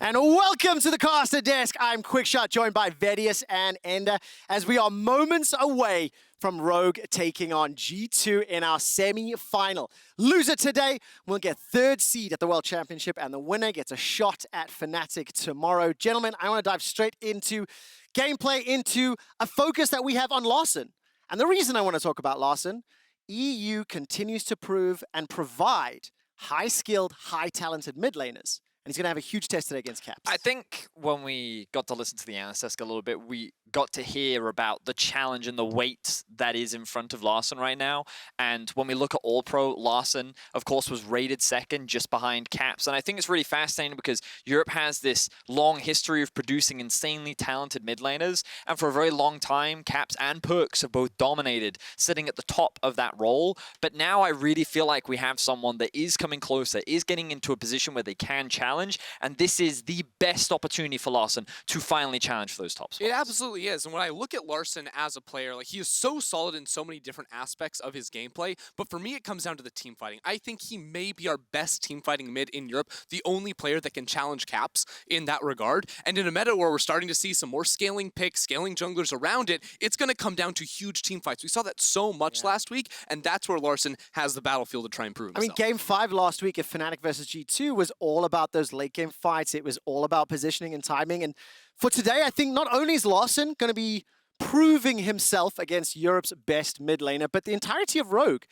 And welcome to the caster desk. I'm Quickshot, joined by Vedius and Ender, as we are moments away from Rogue taking on G2 in our semi-final. Loser today will get third seed at the World Championship, and the winner gets a shot at Fnatic tomorrow. Gentlemen, I want to dive straight into gameplay, into a focus that we have on Larssen. And the reason I want to talk about Larssen, EU continues to prove and provide high-skilled, high-talented mid laners. And he's going to have a huge test today against Caps. I think when we got to listen to the Analyst desk a little bit, we got to hear about the challenge and the weight that is in front of Larssen right now. And when we look at All-Pro, Larssen, of course, was rated second just behind Caps. And I think it's really fascinating because Europe has this long history of producing insanely talented mid laners. And for a very long time, Caps and Perkz have both dominated, sitting at the top of that role. But now I really feel like we have someone that is coming closer, is getting into a position where they can challenge. And this is the best opportunity for Larssen to finally challenge for those top spots. It absolutely is. And when I look at Larssen as a player, like, he is so solid in so many different aspects of his gameplay. But for me, it comes down to the team fighting. I think he may be our best team fighting mid in Europe, the only player that can challenge Caps in that regard. And in a meta where we're starting to see some more scaling picks, scaling junglers around it, it's going to come down to huge team fights. We saw that so much last week, and that's where Larssen has the battlefield to try and prove himself. I mean, Game 5 last week of Fnatic versus G2 was all about those late game fights. It was all about positioning and timing. And for today, I think not only is Larssen going to be proving himself against Europe's best mid laner, but the entirety of Rogue.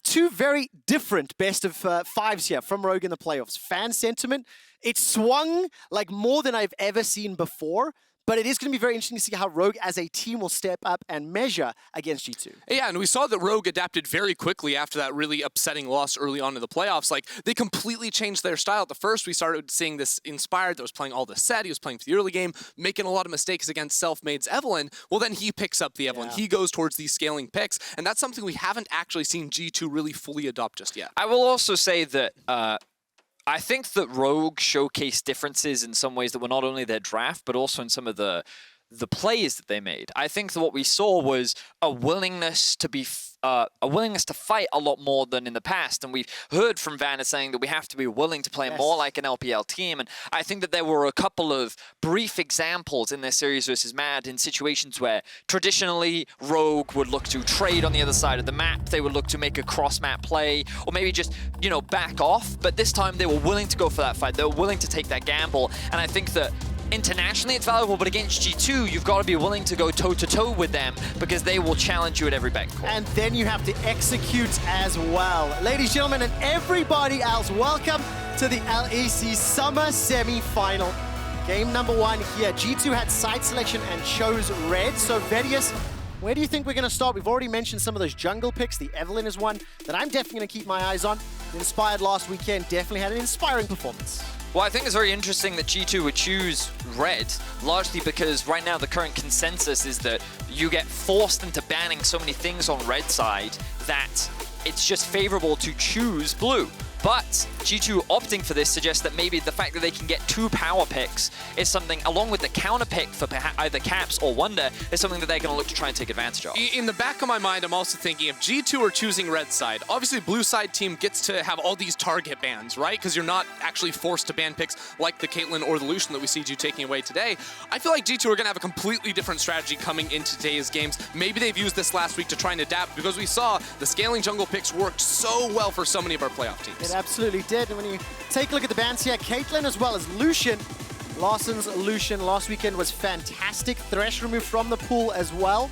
Two very different best of fives here from Rogue in the playoffs. Fan sentiment, it swung like more than I've ever seen before. But it is going to be very interesting to see how Rogue as a team will step up and measure against G2. Yeah, and we saw that Rogue adapted very quickly after that really upsetting loss early on in the playoffs. Like, they completely changed their style. At the first, we started seeing this Inspired that was playing all the set. He was playing for the early game, making a lot of mistakes against Selfmade's Evelynn. Well, then he picks up the Evelynn. Yeah. He goes towards these scaling picks, and that's something we haven't actually seen G2 really fully adopt just yet. I will also say that I think that Rogue showcased differences in some ways that were not only their draft, but also in some of the plays that they made. I think that what we saw was a willingness to be fight a lot more than in the past. And we've heard from VandeR saying that we have to be willing to play more like an LPL team. And I think that there were a couple of brief examples in their series versus Mad in situations where traditionally Rogue would look to trade on the other side of the map. They would look to make a cross-map play or maybe just, you know, back off. But this time they were willing to go for that fight. They were willing to take that gamble. And I think that internationally it's valuable, but against G2, you've got to be willing to go toe-to-toe with them because they will challenge you at every beck. And then you have to execute as well. Ladies, gentlemen, and everybody else, welcome to the LEC Summer Semifinal. Game number 1 here. G2 had side selection and chose red. So Vedius, where do you think we're going to start? We've already mentioned some of those jungle picks. The Evelynn is one that I'm definitely going to keep my eyes on. Inspired last weekend, definitely had an inspiring performance. Well, I think it's very interesting that G2 would choose red, largely because right now the current consensus is that you get forced into banning so many things on red side that it's just favorable to choose blue. But G2 opting for this suggests that maybe the fact that they can get 2 power picks is something, along with the counter pick for either Caps or Wunder, is something that they're going to look to try and take advantage of. In the back of my mind, I'm also thinking if G2 are choosing red side, obviously blue side team gets to have all these target bans, right? Because you're not actually forced to ban picks like the Caitlyn or the Lucian that we see G taking away today. I feel like G2 are going to have a completely different strategy coming into today's games. Maybe they've used this last week to try and adapt because we saw the scaling jungle picks worked so well for so many of our playoff teams. It absolutely did. And when you take a look at the bans here, Caitlyn as well as Lucian. Larsen's Lucian last weekend was fantastic. Thresh removed from the pool as well.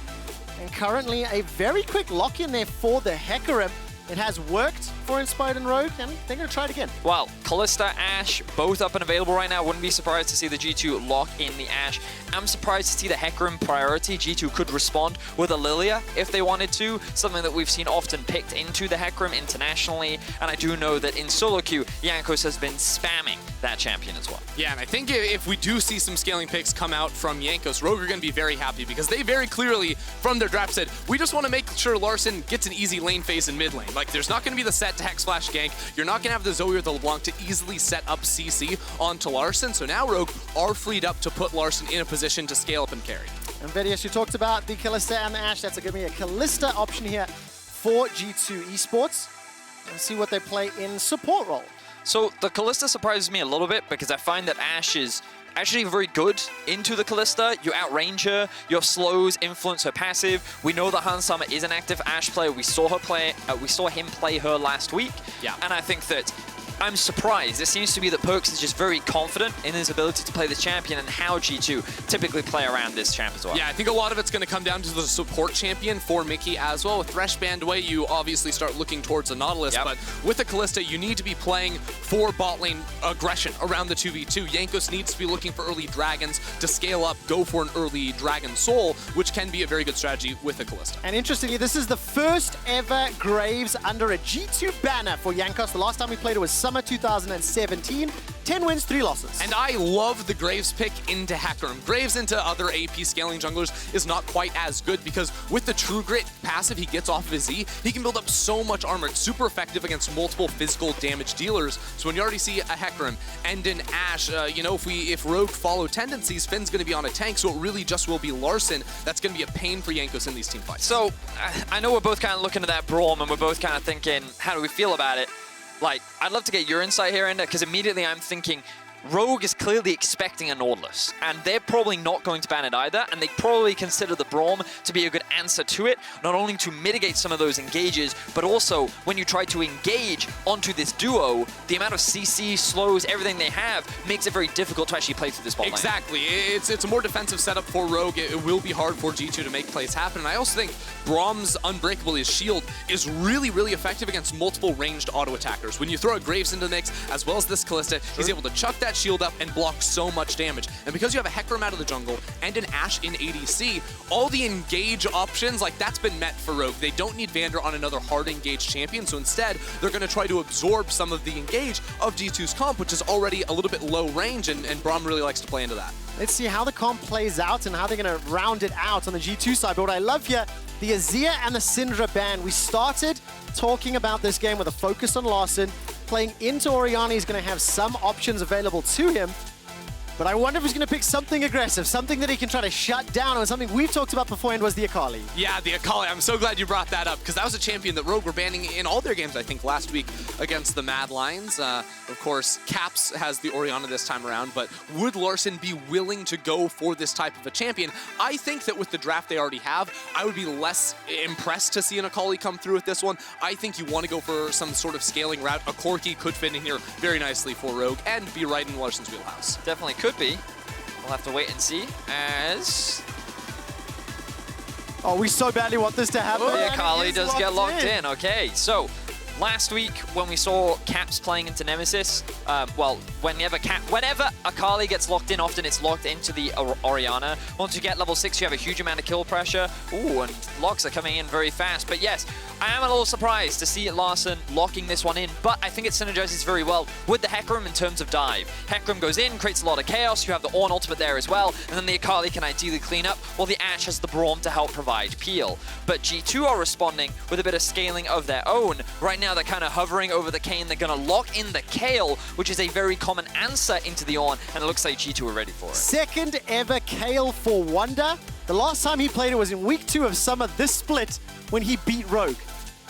And currently a very quick lock in there for the Hecarim. It has worked for Inspired and Rogue, and they're going to try it again. Well, Kalista, Ashe, both up and available right now. Wouldn't be surprised to see the G2 lock in the Ashe. I'm surprised to see the Hecarim priority. G2 could respond with a Lilia if they wanted to, something that we've seen often picked into the Hecarim internationally. And I do know that in solo queue, Jankos has been spamming that champion as well. Yeah, and I think if we do see some scaling picks come out from Jankos, Rogue are going to be very happy because they very clearly, from their draft, said, we just want to make sure Larssen gets an easy lane phase in mid lane. Like, there's not going to be the set to Hex Flash gank. You're not going to have the Zoe or the LeBlanc to easily set up CC onto Larssen. So now Rogue are freed up to put Larssen in a position to scale up and carry. And Vedius, you talked about the Kalista and the Ashe. That's going to be a Kalista option here for G2 Esports. And see what they play in support role. So the Kalista surprises me a little bit because I find that Ashe is actually very good into the Kalista. You outrange her, your slows influence her passive. We know that Hansama is an active Ashe player. We saw him play her last week. Yeah. And I think that I'm surprised. It seems to be that Perkz is just very confident in his ability to play this champion and how G2 typically play around this champ as well. Yeah, I think a lot of it's going to come down to the support champion for Mikyx as well. With Thresh banned away, you obviously start looking towards a Nautilus, but with a Kalista, you need to be playing for bot lane aggression around the 2v2. Jankos needs to be looking for early dragons to scale up, go for an early dragon soul, which can be a very good strategy with a Kalista. And interestingly, this is the first ever Graves under a G2 banner for Jankos. The last time we played it was Summer 2017. 10 wins, 3 losses. And I love the Graves pick into Hecarim. Graves into other AP scaling junglers is not quite as good because with the True Grit passive he gets off of his E, he can build up so much armor. It's super effective against multiple physical damage dealers. So when you already see a Hecarim and an Ashe, you know, if Rogue follow tendencies, Finn's going to be on a tank, so it really just will be Larssen. That's going to be a pain for Jankos in these team fights. So I know we're both kind of looking at that Braum and we're both kind of thinking, how do we feel about it? Like, I'd love to get your insight here, Enda, because immediately I'm thinking Rogue is clearly expecting a Nautilus, and they're probably not going to ban it either, and they probably consider the Braum to be a good answer to it, not only to mitigate some of those engages, but also when you try to engage onto this duo, the amount of CC, slows, everything they have makes it very difficult to actually play through this bot lane. Exactly. It's a more defensive setup for Rogue. It will be hard for G2 to make plays happen, and I also think Braum's Unbreakable, his shield, is really, really effective against multiple ranged auto attackers. When you throw a Graves into the mix, as well as this Kalista, he's able to chuck that shield up and block so much damage. And because you have a Hecarim out of the jungle and an Ashe in ADC, all the engage options, like, that's been met for Rogue. They don't need VandeR on another hard engaged champion, so instead they're going to try to absorb some of the engage of G2's comp, which is already a little bit low range, and Braum really likes to play into that. Let's see how the comp plays out and how they're going to round it out on the G2 side. But what I love here, the Azir and the Syndra ban. We started talking about this game with a focus on Larssen. Playing into Orianna, he's going to have some options available to him. But I wonder if he's going to pick something aggressive, something that he can try to shut down, or something we've talked about before, and was the Akali. Yeah, the Akali. I'm so glad you brought that up, because that was a champion that Rogue were banning in all their games, I think, last week against the Mad Lions. Of course, Caps has the Orianna this time around, but would Larssen be willing to go for this type of a champion? I think that with the draft they already have, I would be less impressed to see an Akali come through with this one. I think you want to go for some sort of scaling route. A Corki could fit in here very nicely for Rogue and be right in Larssen's wheelhouse. Definitely could be. We'll have to wait and see as... Oh, we so badly want this to happen. Oh, yeah, Akali does get locked in. Okay, so last week when we saw Caps playing into Nemesis, well, whenever Akali gets locked in, often it's locked into the Orianna. Once you get level 6, you have a huge amount of kill pressure. Ooh, and locks are coming in very fast. But yes, I am a little surprised to see Larssen locking this one in, but I think it synergizes very well with the Hecarim in terms of dive. Hecarim goes in, creates a lot of chaos. You have the Ornn ultimate there as well, and then the Akali can ideally clean up, while the Ashe has the Braum to help provide peel. But G2 are responding with a bit of scaling of their own. Right now, they're kind of hovering over the Kayn. They're going to lock in the Kayle, which is a very common answer into the Ornn, and it looks like G2 are ready for it. Second ever Kayle for Wunder. The last time he played it was in week 2 of Summer this split when he beat Rogue.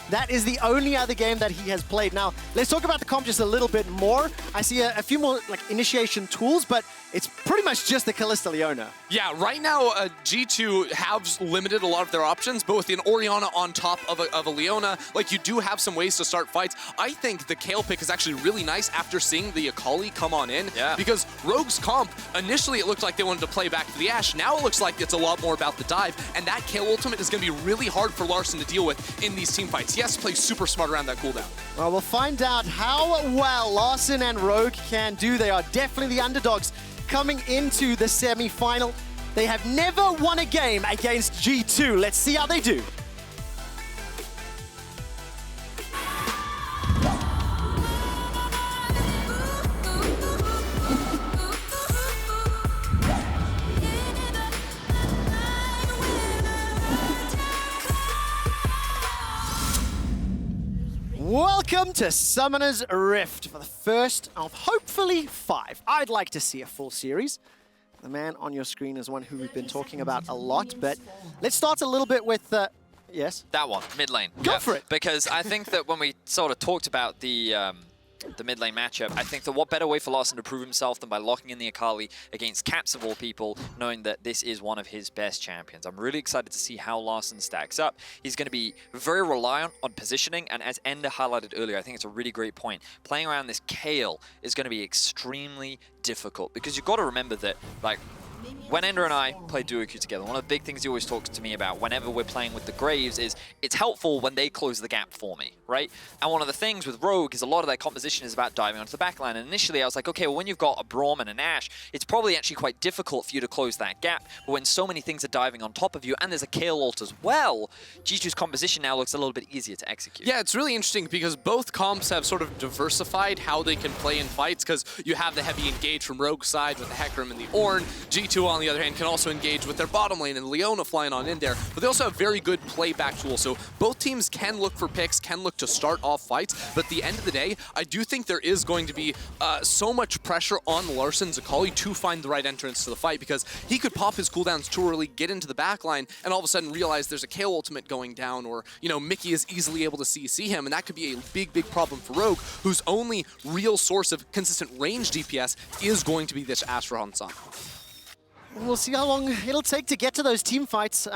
That is the only other game that he has played. Now, let's talk about the comp just a little bit more. I see a few more like initiation tools, but it's pretty much just the Kalista Leona. Yeah, right now, G2 have limited a lot of their options, but with an Orianna on top of a Leona, like, you do have some ways to start fights. I think the Kayle pick is actually really nice after seeing the Akali come on in, because Rogue's comp, initially it looked like they wanted to play back to the Ashe. Now it looks like it's a lot more about the dive, and that Kayle ultimate is going to be really hard for Larssen to deal with in these team fights. He has to play super smart around that cooldown. Well, we'll find out how well Larssen and Rogue can do. They are definitely the underdogs coming into the semi-final. They have never won a game against G2. Let's see how they do. Welcome to Summoner's Rift for the first of hopefully 5. I'd like to see a full series. The man on your screen is one who we've been talking about a lot, but let's start a little bit with yes? That one, mid lane. Go for it. Because I think that when we sort of talked about the the mid lane matchup. I think that what better way for Larssen to prove himself than by locking in the Akali against Caps of all people, knowing that this is one of his best champions. I'm really excited to see how Larssen stacks up. He's going to be very reliant on positioning, and as Ender highlighted earlier, I think it's a really great point. Playing around this Kayle is going to be extremely difficult, because you've got to remember that, like, when Ender and I play duo queue together, one of the big things he always talks to me about whenever we're playing with the Graves is it's helpful when they close the gap for me, right? And one of the things with Rogue is a lot of their composition is about diving onto the backline. And initially I was like, okay, well, when you've got a Braum and an Ashe, it's probably actually quite difficult for you to close that gap. But when so many things are diving on top of you and there's a Kayle ult as well, G2's composition now looks a little bit easier to execute. Yeah, it's really interesting because both comps have sort of diversified how they can play in fights, because you have the heavy engage from Rogue side with the Hecarim and the Ornn. G2, on the other hand, can also engage with their bottom lane and Leona flying on in there, but they also have very good playback tools. So both teams can look for picks, can look to start off fights, but at the end of the day, I do think there is going to be so much pressure on Larssen's Akali to find the right entrance to the fight, because he could pop his cooldowns too early, get into the backline, and all of a sudden realize there's a Kayle ultimate going down, or, you know, Mikyx is easily able to CC him, and that could be a big, big problem for Rogue, whose only real source of consistent range DPS is going to be this Ashe for Hansan. We'll see how long it'll take to get to those team fights.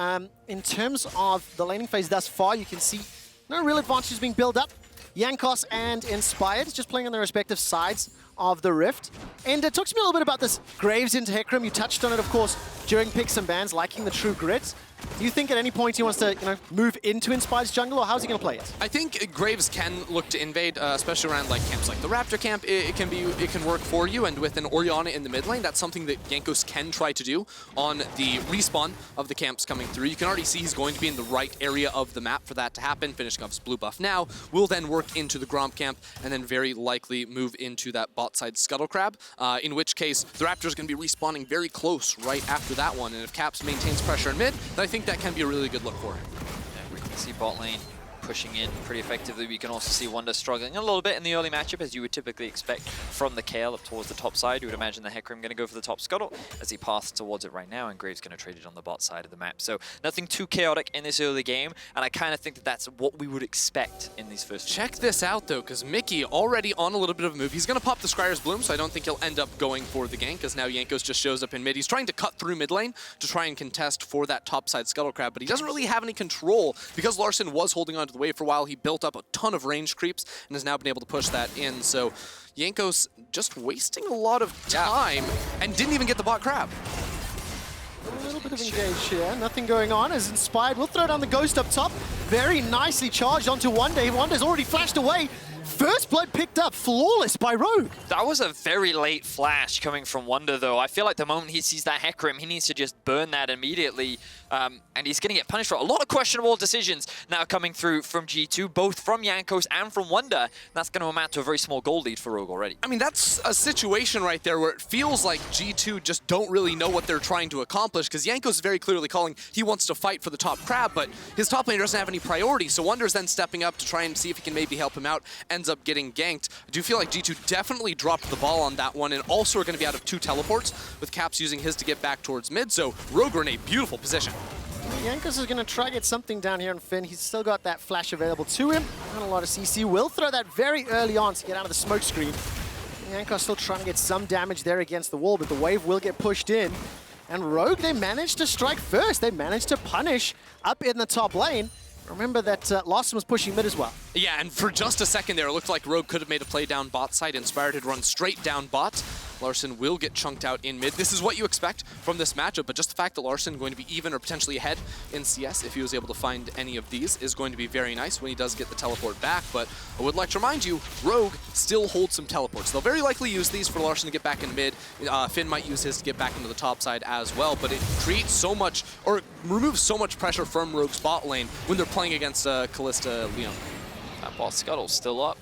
In terms of the laning phase thus far, you can see no real advantages being built up. Jankos and Inspired just playing on their respective sides of the Rift. And talk to me a little bit about this Graves into Hecarim. You touched on it, of course, during picks and bans, liking the true grids. Do you think at any point he wants to, move into Inspired's jungle, or how's he going to play it? I think Graves can look to invade, especially around like camps like the Raptor camp. It can work for you, and with an Orianna in the mid lane, that's something that Jankos can try to do on the respawn of the camps coming through. You can already see he's going to be in the right area of the map for that to happen. Finishing off his blue buff now, will then work into the Braum camp, and then very likely move into that bot side Scuttle Crab, in which case the Raptor is going to be respawning very close right after that one, and if Caps maintains pressure in mid, then I think that can be a really good look for him. Yeah, we can see bot lane pushing in pretty effectively. We can also see Wunder struggling a little bit in the early matchup, as you would typically expect from the Kayle up towards the top side. You would imagine the Hecarim going to go for the top scuttle as he passes towards it right now, and Graves going to trade it on the bot side of the map. So nothing too chaotic in this early game, and I kind of think that that's what we would expect in these first. Check this out though, because Mikyx already on a little bit of a move. He's going to pop the Scryer's Bloom, so I don't think he'll end up going for the gank, because now Jankos just shows up in mid. He's trying to cut through mid lane to try and contest for that top side Scuttle Crab, but he doesn't really have any control, because Larssen was holding onto the wave for a while. He built up a ton of range creeps and has now been able to push that in. So Jankos just wasting a lot of time and didn't even get the bot crab. A little bit of engage here, nothing going on as Inspired will throw down the Ghost up top. Very nicely charged onto Wunder. Wunder's already flashed away. First blood picked up, flawless by Rogue. That was a very late flash coming from Wunder, though. I feel like the moment he sees that Hecarim, he needs to just burn that immediately. And he's going to get punished for a lot of questionable decisions now coming through from G2, both from Jankos and from Wunder. That's going to amount to a very small goal lead for Rogue already. I mean, that's a situation right there where it feels like G2 just don't really know what they're trying to accomplish, because Jankos is very clearly calling he wants to fight for the top crab, but his top laner doesn't have any priority, so Wunder's then stepping up to try and see if he can maybe help him out, ends up getting ganked. I do feel like G2 definitely dropped the ball on that one, and also are going to be out of 2 teleports, with Caps using his to get back towards mid, so Rogue are in a beautiful position. Jankos is going to try to get something down here on Finn. He's still got that flash available to him. Not a lot of CC. Will throw that very early on to get out of the smoke screen. Jankos still trying to get some damage there against the wall, but the wave will get pushed in. And Rogue, they managed to strike first. They managed to punish up in the top lane. Remember that Larssen was pushing mid as well. Yeah, and for just a second there, it looked like Rogue could have made a play down bot side. Inspired had run straight down bot. Larssen will get chunked out in mid. This is what you expect from this matchup, but just the fact that Larssen going to be even or potentially ahead in CS, if he was able to find any of these, is going to be very nice when he does get the teleport back. But I would like to remind you, Rogue still holds some teleports. They'll very likely use these for Larssen to get back in mid. Finn might use his to get back into the top side as well, but it creates so much, or removes so much pressure from Rogue's bot lane when they're playing against Kalista Leona. That bot scuttle's still up.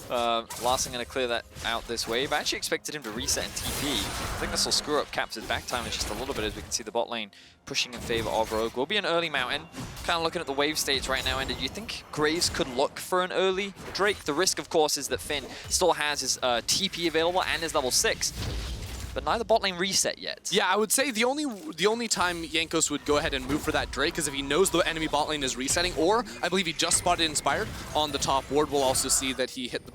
Larssen going to clear that out this wave. I actually expected him to reset and TP. I think this will screw up Caps' back time just a little bit, as we can see the bot lane pushing in favor of Rogue. Will be an early mountain. Kind of looking at the wave states right now, and do you think Graves could look for an early Drake? The risk, of course, is that Finn still has his TP available and his level 6. but neither bot lane reset yet. Yeah, I would say the only time Jankos would go ahead and move for that Drake is if he knows the enemy bot lane is resetting, or I believe he just spotted Inspired on the top ward. We'll also see that he hit the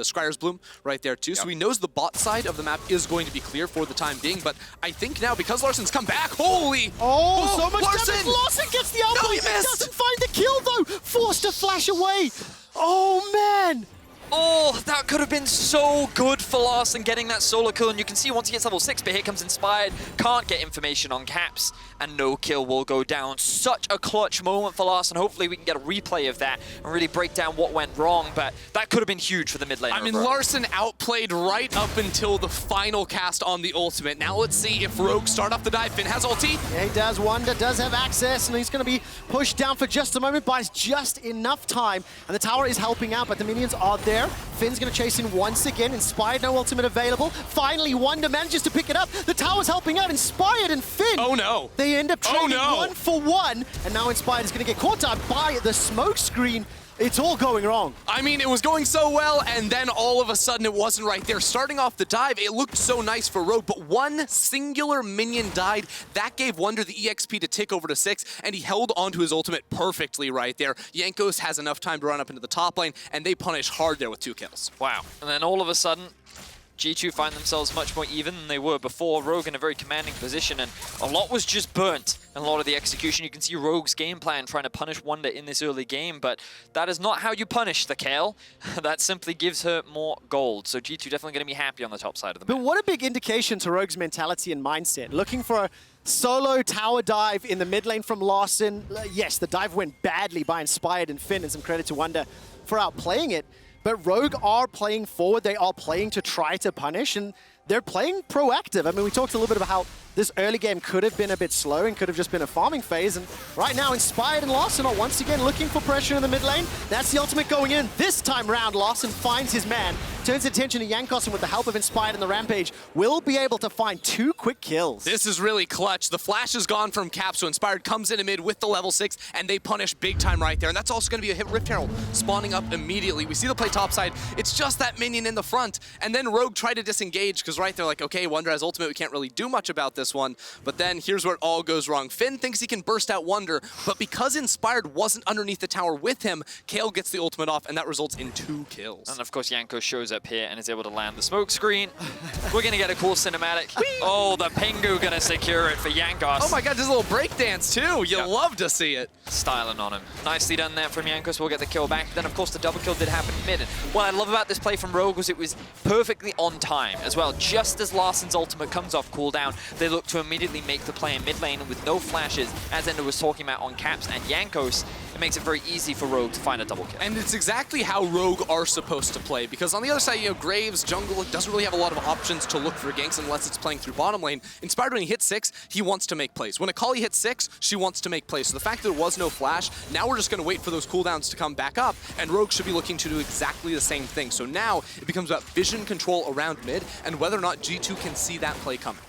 Scryer's Bloom right there too, so he knows the bot side of the map is going to be clear for the time being, but I think now, because Larssen's come back, holy! Oh, so much Larssen! damage! Larssen gets the elbow! No, he He missed! doesn't find the kill though! Forced to flash away! Oh man! Oh, that could have been so good for Larssen getting that solo kill, and you can see once he gets level 6, but here comes Inspired, can't get information on Caps, and no kill will go down. Such a clutch moment for Larssen. Hopefully we can get a replay of that and really break down what went wrong, but that could have been huge for the mid laner. I mean, Larssen outplayed right up until the final cast on the ultimate. Now let's see if Rogue start off the dive. Finn has ulti. Yeah, he does. Wunder does have access, and he's going to be pushed down for just a moment, buys just enough time, and the tower is helping out, but the minions are there. Finn's going to chase in once again. Inspired, no ultimate available. Finally, Wunder manages to pick it up. The tower's helping out. Inspired and Finn. Oh no. They end up trading no. 1 for 1, and now Inspired is going to get caught out by the smoke screen. It's all going wrong. I mean, it was going so well, and then all of a sudden it wasn't right there. Starting off the dive, it looked so nice for Rogue, but one singular minion died. That gave Wunder the EXP to tick over to 6, and he held onto his ultimate perfectly right there. Jankos has enough time to run up into the top lane, and they punish hard there with 2 kills. Wow. And then all of a sudden, G2 find themselves much more even than they were before. Rogue in a very commanding position, and a lot was just burnt in a lot of the execution. You can see Rogue's game plan trying to punish Wunder in this early game, but that is not how you punish the Kayle. That simply gives her more gold. So G2 definitely going to be happy on the top side of the map. But what a big indication to Rogue's mentality and mindset. Looking for a solo tower dive in the mid lane from Larssen. Yes, the dive went badly by Inspired and Finn, and some credit to Wunder for outplaying it. But Rogue are playing forward. They are playing to try to punish, and they're playing proactive. I mean, we talked a little bit about how this early game could have been a bit slow and could have just been a farming phase. And right now, Inspired and Larssen are once again looking for pressure in the mid lane. That's the ultimate going in. This time round, Larssen finds his man, turns attention to Jankos, and with the help of Inspired and the Rampage, will be able to find 2 quick kills. This is really clutch. The flash is gone from Cap, so Inspired comes in mid with the level 6, and they punish big time right there. And that's also going to be a hit Rift Herald spawning up immediately. We see the play topside. It's just that minion in the front. And then Rogue tried to disengage, because right they're like, okay, Wunder has ultimate. We can't really do much about this one. But then here's where it all goes wrong. Finn thinks he can burst out Wunder, but because Inspired wasn't underneath the tower with him, Kayle gets the ultimate off, and that results in 2 kills. And of course, Jankos shows up here and is able to land the smoke screen. We're going to get a cool cinematic. Oh, the Pingu going to secure it for Jankos. Oh my god, there's a little breakdance too. You love to see it. Styling on him. Nicely done there from Jankos. We'll get the kill back. Then, of course, the double kill did happen mid. And what I love about this play from Rogue was it was perfectly on time as well. Just as Larssen's ultimate comes off cooldown, they look to immediately make the play in mid lane with no flashes, as Ender was talking about on Caps and Jankos. It makes it very easy for Rogue to find a double kill. And it's exactly how Rogue are supposed to play, because on the other side, you know, Graves, jungle, doesn't really have a lot of options to look for ganks unless it's playing through bottom lane. Inspired, when he hits 6, he wants to make plays. When Akali hits 6, she wants to make plays. So the fact that there was no flash, now we're just going to wait for those cooldowns to come back up, and Rogue should be looking to do exactly the same thing. So now it becomes about vision control around mid, and whether or not G2 can see that play coming.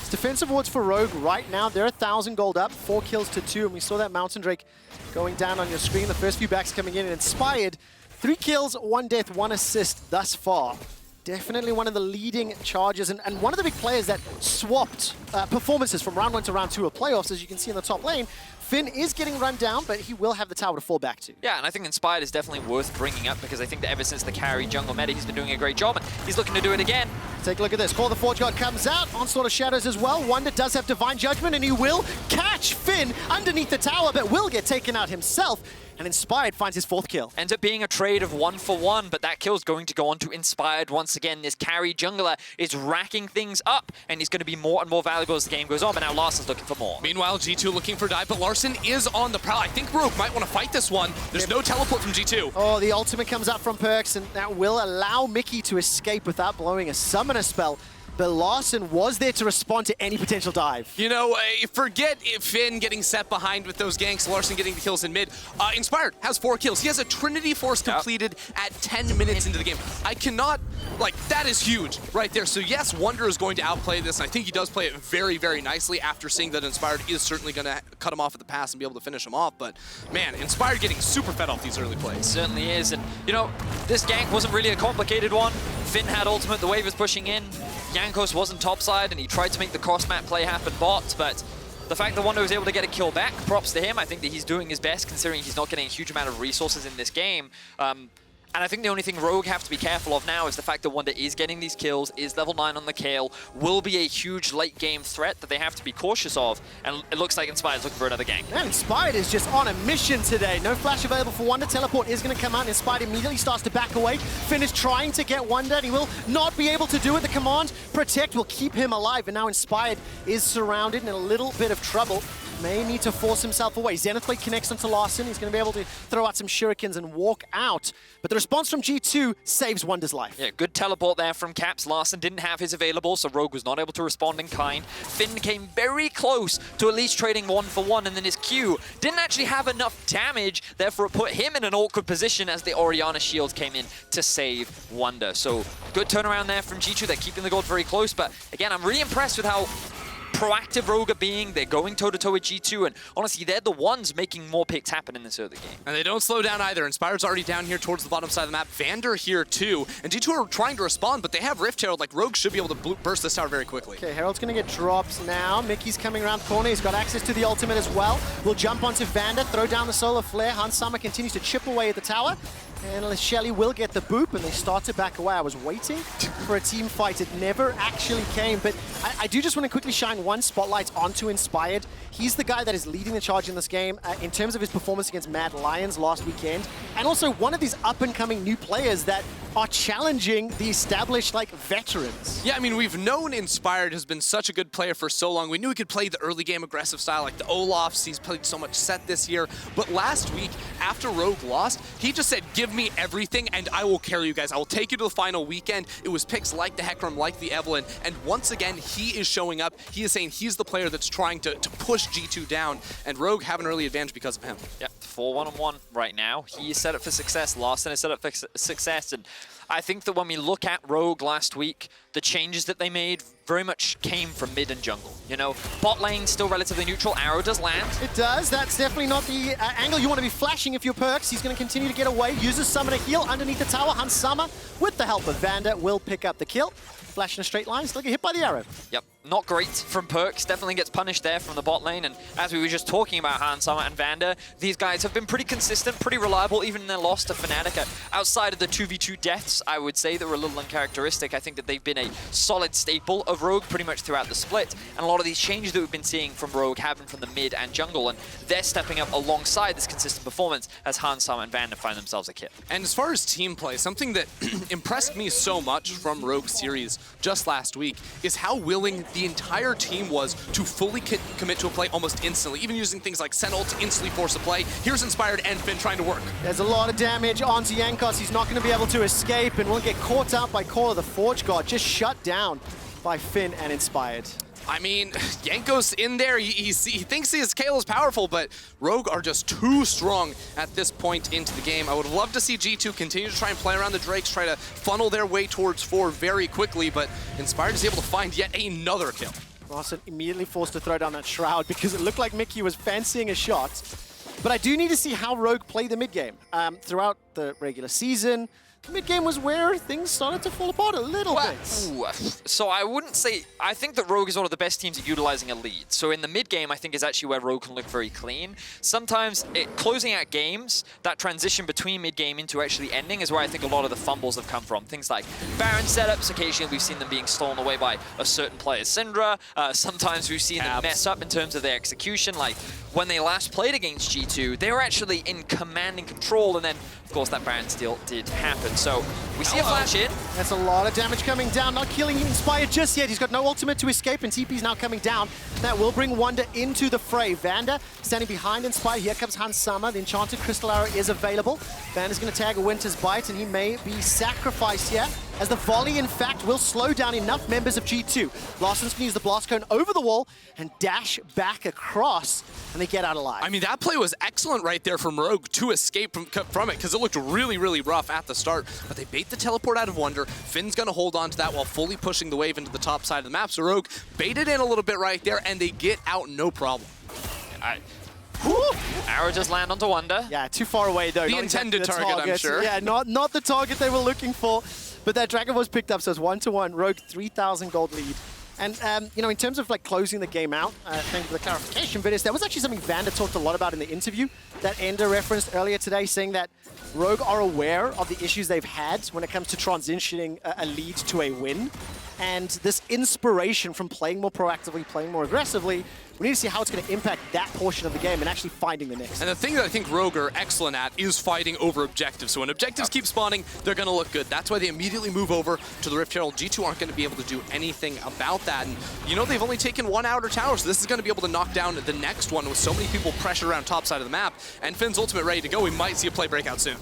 It's defensive wards for Rogue right now. They're 1,000 gold up, 4 kills to 2, and we saw that Mountain Drake going down on your screen. The first few backs coming in, and Inspired, 3 kills, 1 death, 1 assist thus far. Definitely one of the leading charges, and one of the big players that swapped performances from round 1 to round 2 of playoffs, as you can see in the top lane. Finn is getting run down, but he will have the tower to fall back to. Yeah, and I think Inspired is definitely worth bringing up, because I think that ever since the carry jungle meta, he's been doing a great job, and he's looking to do it again. Take a look at this. Call the Forge God comes out. Onslaught of Shadows as well. Wunder does have Divine Judgment, and he will catch Finn underneath the tower, but will get taken out himself. And Inspired finds his 4th kill. Ends up being a trade of 1 for 1, but that kill's going to go on to Inspired once again. This carry jungler is racking things up, and he's going to be more and more valuable as the game goes on, but now Larssen's looking for more. Meanwhile, G2 looking for dive, but Larssen is on the prowl. I think Rogue might want to fight this one. There's no teleport from G2. Oh, the ultimate comes out from Perkz, and that will allow Mikyx to escape without blowing a summoner spell. But Larssen was there to respond to any potential dive. You know, forget Finn getting set behind with those ganks, Larssen getting the kills in mid. Inspired has 4 kills. He has a Trinity Force completed at 10 minutes into the game. I cannot, like, that is huge right there. So yes, Wunder is going to outplay this, and I think he does play it very, very nicely after seeing that Inspired is certainly going to cut him off at the pass and be able to finish him off. But man, Inspired getting super fed off these early plays. It certainly is, and you know, this gank wasn't really a complicated one. Finn had ultimate, the wave was pushing in. Jankos wasn't topside and he tried to make the cross-map play happen bot, but the fact that Wunder was able to get a kill back, props to him. I think that he's doing his best considering he's not getting a huge amount of resources in this game. And I think the only thing Rogue have to be careful of now is the fact that Wunder is getting these kills, is level 9 on the Kayle, will be a huge late game threat that they have to be cautious of. And it looks like Inspired's looking for another gank. Man, Inspired is just on a mission today. No flash available for Wunder. Teleport is going to come out. Inspired immediately starts to back away. Finn is trying to get Wunder, and he will not be able to do it. The command, Protect, will keep him alive. And now Inspired is surrounded in a little bit of trouble. May need to force himself away. Zenith Blade connects onto Larssen. He's going to be able to throw out some shurikens and walk out. But the response from G2 saves Wunder's life. Yeah, good teleport there from Caps. Larssen didn't have his available, so Rogue was not able to respond in kind. Finn came very close to at least trading 1-for-1, and then his Q didn't actually have enough damage. Therefore, it put him in an awkward position as the Orianna shield came in to save Wunder. So good turnaround there from G2. They're keeping the gold very close. But again, I'm really impressed with how proactive Rogue are being. They're going toe-to-toe with G2, and honestly, they're the ones making more picks happen in this early game. And they don't slow down either. Inspired's already down here towards the bottom side of the map. VandeR here too, and G2 are trying to respond, but they have Rift Herald. Like, Rogue should be able to burst this tower very quickly. Okay, Herald's going to get dropped now. Mikyx coming around the corner. He's got access to the ultimate as well. We'll jump onto VandeR, throw down the solar flare. Hans Summer continues to chip away at the tower. And Shelly will get the boop, and they start to back away. I was waiting for a team fight. It never actually came, but I do just want to quickly shine one spotlight onto Inspired. He's the guy that is leading the charge in this game in terms of his performance against Mad Lions last weekend, and also one of these up-and-coming new players that are challenging the established, like, veterans. Yeah, I mean, we've known Inspired has been such a good player for so long. We knew he could play the early game aggressive style, like the Olafs. He's played so much set this year. But last week, after Rogue lost, he just said, give me everything and I will carry you guys. I will take you to the final weekend. It was picks like the Hecarim, like the Evelynn. And once again, he is showing up. He is saying he's the player that's trying to push G2 down. And Rogue have an early advantage because of him. Yep, 4-1-1 right now. He is set up for success. Larssen is set up for success. And I think that when we look at Rogue last week, the changes that they made very much came from mid and jungle. You know, bot lane still relatively neutral. Arrow does land. It does. That's definitely not the angle you want to be flashing if you're Perkz. He's going to continue to get away. Uses summon a heal underneath the tower. Hans Summer, with the help of VandeR, will pick up the kill. Flash in a straight line, still get hit by the arrow. Yep, not great from Perkz. Definitely gets punished there from the bot lane. And as we were just talking about Hans Summer and VandeR, these guys have been pretty consistent, pretty reliable, even in their loss to Fnatic. Outside of the 2v2 deaths, I would say that were a little uncharacteristic. I think that they've been a solid staple of Rogue pretty much throughout the split. And a lot of these changes that we've been seeing from Rogue have been from the mid and jungle. And they're stepping up alongside this consistent performance as Hans Summer and VandeR find themselves a kit. And as far as team play, something that impressed me so much from Rogue series just last week is how willing the entire team was to fully commit to a play almost instantly, even using things like Sentinel to instantly force a play. Here's Inspired and Finn trying to work. There's a lot of damage onto Jankos. He's not going to be able to escape and won't get caught out by Kayle, the Forge God, just shut down by Finn and Inspired. I mean, Jankos in there, he thinks his Kayle is powerful, but Rogue are just too strong at this point into the game. I would love to see G2 continue to try and play around the Drakes, try to funnel their way towards 4 very quickly, but Inspired is able to find yet another kill. Larssen immediately forced to throw down that Shroud because it looked like Mikyx was fancying a shot. But I do need to see how Rogue play the mid-game. Throughout the regular season, mid-game was where things started to fall apart a little bit. So I wouldn't say... I think that Rogue is one of the best teams at utilizing a lead. So in the mid-game, I think is actually where Rogue can look very clean. Sometimes closing out games, that transition between mid-game into actually ending is where I think a lot of the fumbles have come from. Things like Baron setups, occasionally we've seen them being stolen away by a certain player, Syndra. Sometimes we've seen them mess up in terms of their execution. Like when they last played against G2, they were actually in command and control, and then, of course, that Baron steal did happen. So we see a flash in. That's a lot of damage coming down, not killing Inspired just yet. He's got no ultimate to escape, and TP's now coming down. That will bring Wunder into the fray. VandeR standing behind Inspired. Here comes Hans Summer. The Enchanted Crystal Arrow is available. VandeR's going to tag a Winter's Bite, and he may be sacrificed here, as the volley, in fact, will slow down enough members of G2. Larssen's going to use the Blast Cone over the wall and dash back across, and they get out alive. I mean, that play was excellent right there from Rogue to escape from it, because it looked really, really rough at the start. But they bait the teleport out of Wunder. Finn's going to hold on to that while fully pushing the wave into the top side of the map. So Rogue baited in a little bit right there, and they get out no problem. Arrow just land onto Wunder. Yeah, too far away, though. The intended target, I'm sure. Yeah, not the target they were looking for. But that Dragon was picked up, so it's 1-1. Rogue 3,000 gold lead. And, you know, in terms of like closing the game out, thank you for the clarification, Vedius, that was actually something VandeR talked a lot about in the interview that Ender referenced earlier today, saying that Rogue are aware of the issues they've had when it comes to transitioning a lead to a win. And this inspiration from playing more proactively, playing more aggressively, we need to see how it's going to impact that portion of the game and actually finding the next. And the thing that I think Rogue are excellent at is fighting over objectives. So when objectives keep spawning, they're going to look good. That's why they immediately move over to the Rift Herald. G2 aren't going to be able to do anything about that. And you know, they've only taken one outer tower, so this is going to be able to knock down the next one with so many people pressured around top side of the map. And Finn's ultimate ready to go. We might see a play breakout soon.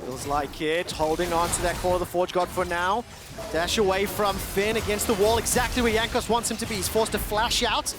Feels like it, holding on to that core of the Forge God for now. Dash away from Finn against the wall, exactly where Jankos wants him to be. He's forced to flash out.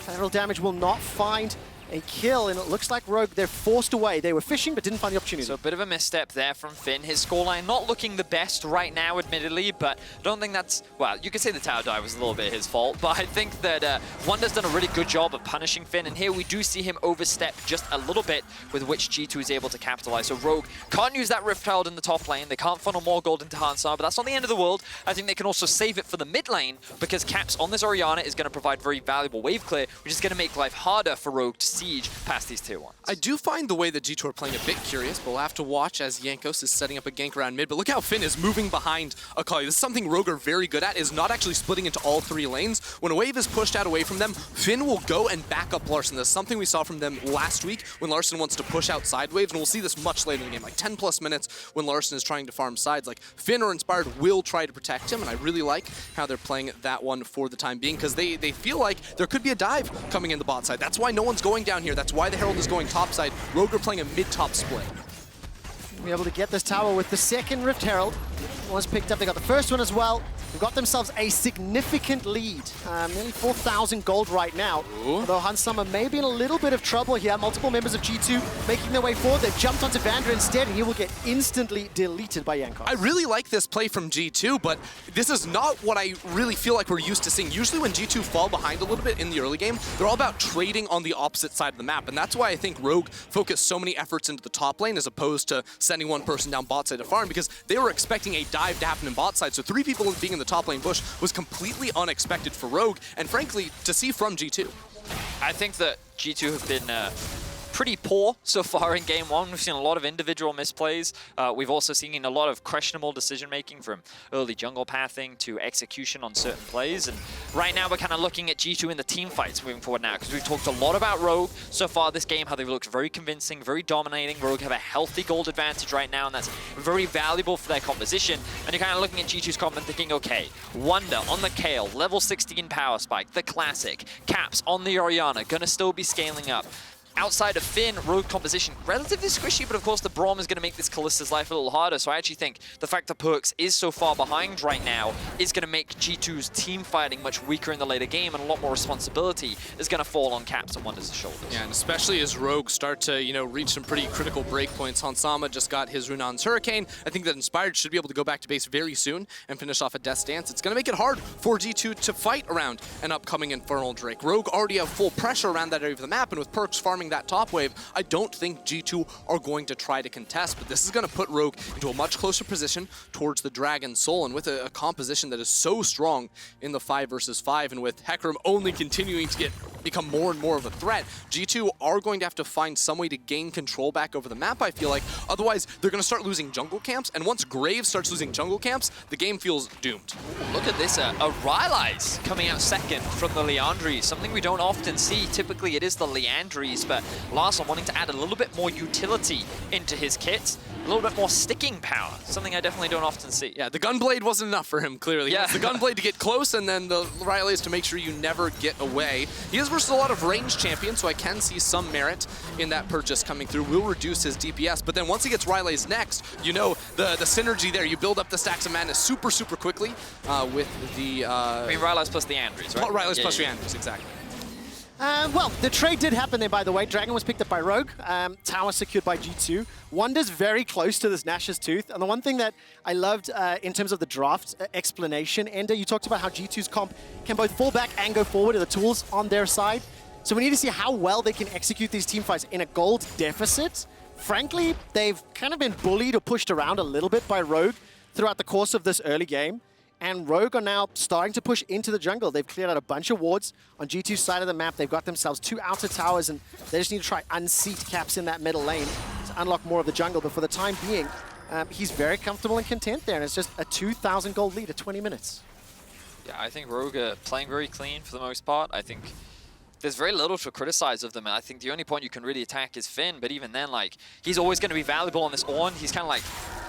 Collateral damage will not find a kill, and it looks like Rogue, they're forced away. They were fishing, but didn't find the opportunity. So a bit of a misstep there from Finn. His scoreline not looking the best right now, admittedly, but I don't think that's, well, you could say the tower dive was a little bit his fault, but I think that Wunder's done a really good job of punishing Finn, and here we do see him overstep just a little bit, with which G2 is able to capitalize. So Rogue can't use that Rift Herald in the top lane. They can't funnel more gold into Hansar, but that's not the end of the world. I think they can also save it for the mid lane, because Caps on this Orianna is going to provide very valuable wave clear, which is going to make life harder for Rogue to siege past these tier 1s. I do find the way that G2 are playing a bit curious, but we'll have to watch as Jankos is setting up a gank around mid. But look how Finn is moving behind Akali. This is something Rogue are very good at, is not actually splitting into all three lanes. When a wave is pushed out away from them, Finn will go and back up Larssen. That's something we saw from them last week when Larssen wants to push out side waves, and we'll see this much later in the game, like 10 plus minutes when Larssen is trying to farm sides. Like, Finn or Inspired will try to protect him, and I really like how they're playing that one for the time being, because they feel like there could be a dive coming in the bot side. That's why no one's going down here. That's why the Herald is going top side. Rogue are playing a mid-top split. Be able to get this tower with the second Rift Herald. Was picked up, they got the first one as well. They've got themselves a significant lead. Nearly 4,000 gold right now. Ooh. Although Hansama may be in a little bit of trouble here. Multiple members of G2 making their way forward. They've jumped onto VandeR instead, and he will get instantly deleted by Jankos. I really like this play from G2, but this is not what I really feel like we're used to seeing. Usually when G2 fall behind a little bit in the early game, they're all about trading on the opposite side of the map, and that's why I think Rogue focused so many efforts into the top lane as opposed to sending one person down bot side to farm, because they were expecting a dive to happen in bot side, so 3 people being in the top lane bush was completely unexpected for Rogue, and frankly, to see from G2. I think that G2 have been pretty poor so far in game 1. We've seen a lot of individual misplays. We've also seen a lot of questionable decision-making, from early jungle pathing to execution on certain plays. And right now, we're kind of looking at G2 in the team fights moving forward now, because we've talked a lot about Rogue so far this game, how they've looked very convincing, very dominating. Rogue have a healthy gold advantage right now, and that's very valuable for their composition. And you're kind of looking at G2's comp and thinking, okay, Wunder on the Kayle, level 16 power spike, the classic. Caps on the Orianna, gonna still be scaling up. Outside of Finn, Rogue composition relatively squishy, but of course the Braum is going to make this Kalista's life a little harder. So I actually think the fact that Perkz is so far behind right now is going to make G2's team fighting much weaker in the later game, and a lot more responsibility is going to fall on Caps and Wunder's shoulders. Yeah, and especially as Rogue start to, you know, reach some pretty critical breakpoints. Hansama just got his Runon's Hurricane. I think that Inspired should be able to go back to base very soon and finish off a Death's Dance. It's going to make it hard for G2 to fight around an upcoming Infernal Drake. Rogue already have full pressure around that area of the map, and with Perkz farming that top wave, I don't think G2 are going to try to contest, but this is going to put Rogue into a much closer position towards the Dragon Soul, and with a composition that is so strong in the 5 versus 5, and with Hecarim only continuing to become more and more of a threat, G2 are going to have to find some way to gain control back over the map, I feel like. Otherwise, they're going to start losing jungle camps, and once Graves starts losing jungle camps, the game feels doomed. Ooh, look at this, a Rylai's coming out second from the Liandry's, something we don't often see. Typically, it is the Liandry's, but Larssen wanting to add a little bit more utility into his kit, a little bit more sticking power, something I definitely don't often see. Yeah, the Gunblade wasn't enough for him, clearly. Yeah. The Gunblade to get close, and then the Rylai's to make sure you never get away. He is versus a lot of ranged champions, so I can see some merit in that purchase coming through. Will reduce his DPS, but then once he gets Rylai's next, you know, the synergy there, you build up the stacks of mana super, super quickly with the... I mean, Rylai's plus the Andrews, right? Rylai's plus the Andrews, exactly. Well, the trade did happen there, by the way. Dragon was picked up by Rogue. Tower secured by G2. Wunder's very close to this Nash's Tooth. And the one thing that I loved in terms of the draft explanation, Ender, you talked about how G2's comp can both fall back and go forward with the tools on their side. So we need to see how well they can execute these team fights in a gold deficit. Frankly, they've kind of been bullied or pushed around a little bit by Rogue throughout the course of this early game. And Rogue are now starting to push into the jungle. They've cleared out a bunch of wards on G2's side of the map. They've got themselves 2 outer towers, and they just need to try unseat Caps in that middle lane to unlock more of the jungle. But for the time being, he's very comfortable and content there, and it's just a 2,000 gold lead at 20 minutes. Yeah, I think Rogue are playing very clean for the most part. I think there's very little to criticize of them. I think the only point you can really attack is Finn, but even then, like, he's always going to be valuable on this Ornn. He's kind of like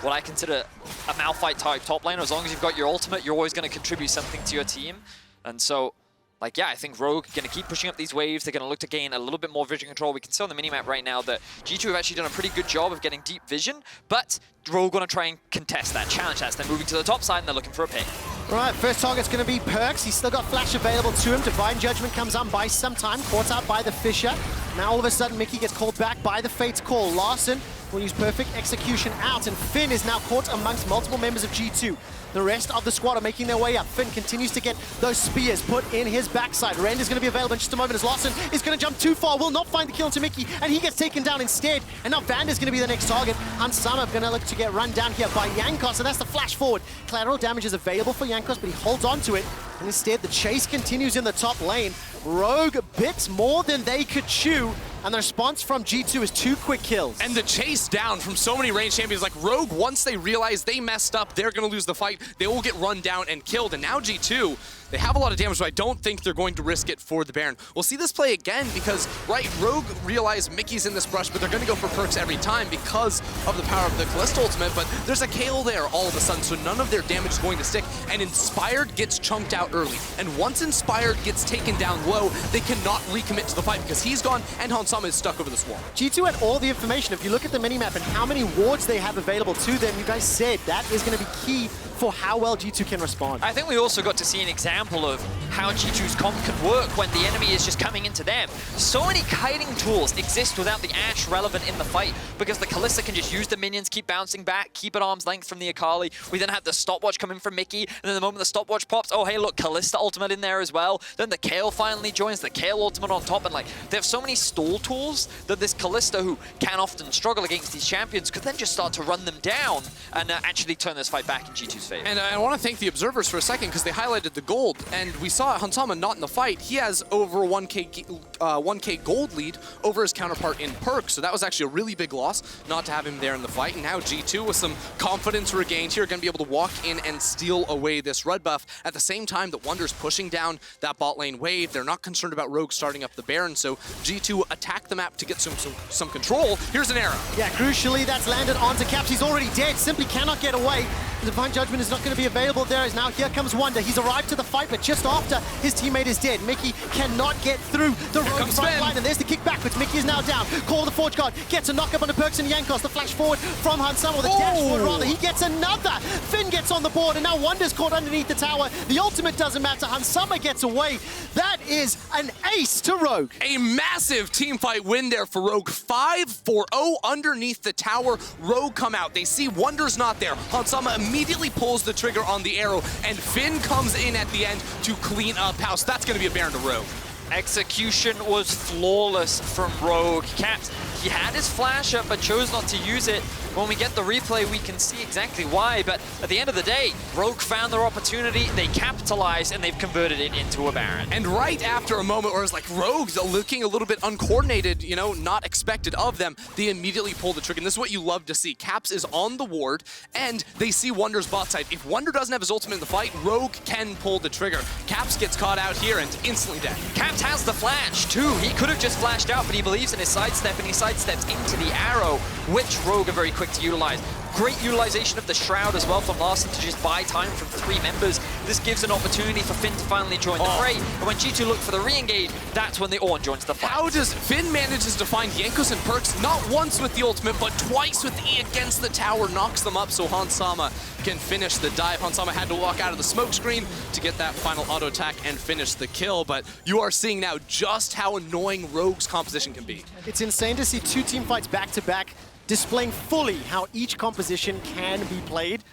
what I consider a Malphite type top laner. As long as you've got your ultimate, you're always going to contribute something to your team. And so, like, yeah, I think Rogue are going to keep pushing up these waves. They're going to look to gain a little bit more vision control. We can see on the minimap right now that G2 have actually done a pretty good job of getting deep vision, but Rogue going to try and contest that, challenge that. So they're moving to the top side and they're looking for a pick. Right, first target's going to be Perkz. He's still got flash available to him. Divine Judgment comes on by some time, caught out by the Fisher. Now all of a sudden, Mikyx gets called back by the Fate's Call. Larssen will use perfect execution out, and Finn is now caught amongst multiple members of G2. The rest of the squad are making their way up. Finn continues to get those spears put in his backside. Rend is going to be available in just a moment as Larssen is going to jump too far, will not find the kill into Mikyx, and he gets taken down instead. And now VandeR is going to be the next target. Hansama going to look to get run down here by Jankos, and that's the flash forward. Collateral damage is available for Jankos, but he holds on to it. And instead, the chase continues in the top lane. Rogue bits more than they could chew, and the response from G2 is 2 quick kills. And the chase down from so many range champions like Rogue, once they realize they messed up, they're going to lose the fight. They will get run down and killed. And now G2, they have a lot of damage, but I don't think they're going to risk it for the Baron. We'll see this play again because, right, Rogue realize Mikyx's in this brush, but they're going to go for Perkz every time because of the power of the Kalista ultimate. But there's a Kayle there all of a sudden, so none of their damage is going to stick. And Inspired gets chunked out early. And once Inspired gets taken down low, they cannot recommit to the fight because he's gone and Hansama is stuck over this wall. G2 had all the information. If you look at the minimap and how many wards they have available to them, you guys said that is going to be key for how well G2 can respond. I think we also got to see an example of how G2's comp can work when the enemy is just coming into them. So many kiting tools exist without the Ashe relevant in the fight because the Kalista can just use the minions, keep bouncing back, keep at arm's length from the Akali. We then have the stopwatch coming from Mikyx, and then the moment the stopwatch pops, oh hey look, Kalista ultimate in there as well. Then the Kayle finally joins, the Kayle ultimate on top, and like they have so many stall tools that this Kalista, who can often struggle against these champions, could then just start to run them down and actually turn this fight back in G2's favor. And I want to thank the observers for a second because they highlighted the gold, and we saw Hansama not in the fight. He has over 1k gold lead over his counterpart in Perkz, so that was actually a really big loss not to have him there in the fight. And now G2 with some confidence regained here, going to be able to walk in and steal away this red buff at the same time that Wunder's pushing down that bot lane wave. They're not concerned about Rogue starting up the Baron, so G2 attack the map to get some control. Here's an arrow. Yeah, crucially, that's landed onto Caps. He's already dead, simply cannot get away. The Divine Judgment is not going to be available there as now here comes Wunder. He's arrived to the fight, but just after his teammate is dead. Mikyx cannot get through the Rogue front line, and there's the kick backwards. Mikyx is now down. Call the Forge Guard, gets a knock up onto Perkz and Jankos. The flash forward from Hansama, the dash forward rather. He gets another. Finn gets on the board, and now Wunder's caught underneath the tower. The ultimate doesn't matter. Hansama gets away. That is an ace to Rogue. A massive team fight win there for Rogue. 5-4-0 underneath the tower. Rogue come out. They see Wunder's not there. Hansama immediately pulls the trigger on the arrow, and Finn comes in at the end to clean up house. That's going to be a Baron to Rogue. Execution was flawless from Rogue. Caps, he had his flash up but chose not to use it. When we get the replay, we can see exactly why, but at the end of the day, Rogue found their opportunity, they capitalized, and they've converted it into a Baron. And right after a moment where it's like Rogue's looking a little bit uncoordinated, you know, not expected of them, they immediately pull the trigger. And this is what you love to see. Caps is on the ward, and they see Wunder's bot side. If Wunder doesn't have his ultimate in the fight, Rogue can pull the trigger. Caps gets caught out here and instantly dead. Caps has the flash too. He could have just flashed out, but he believes in his sidestep, and he sidesteps into the arrow, which Rogue are very quick to utilize. Great utilization of the Shroud as well from Larssen to just buy time from 3 members. This gives an opportunity for Finn to finally join the fray. And when G2 look for the re-engage, that's when the Ornn joins the fight. How does Finn manages to find Jankos and Perkz not once with the ultimate, but twice with E against the tower, knocks them up so Hansama can finish the dive. Hansama had to walk out of the smoke screen to get that final auto attack and finish the kill, but you are seeing now just how annoying Rogue's composition can be. It's insane to see 2 team fights back to back, displaying fully how each composition can be played.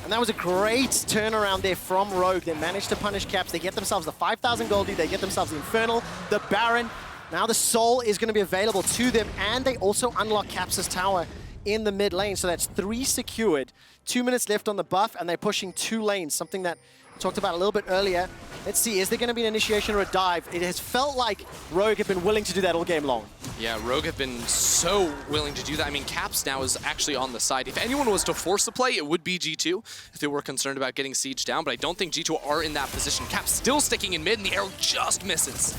And that was a great turnaround there from Rogue. They managed to punish Caps. They get themselves the 5,000 gold lead. They get themselves the Infernal, the Baron. Now the Soul is going to be available to them, and they also unlock Caps' tower in the mid lane. So that's 3 secured. 2 minutes left on the buff, and they're pushing 2 lanes, something that we talked about a little bit earlier. Let's see, is there going to be an initiation or a dive? It has felt like Rogue have been willing to do that all game long. Yeah, Rogue have been so willing to do that. I mean, Caps now is actually on the side. If anyone was to force the play, it would be G2 if they were concerned about getting siege down, but I don't think G2 are in that position. Caps still sticking in mid, and the arrow just misses.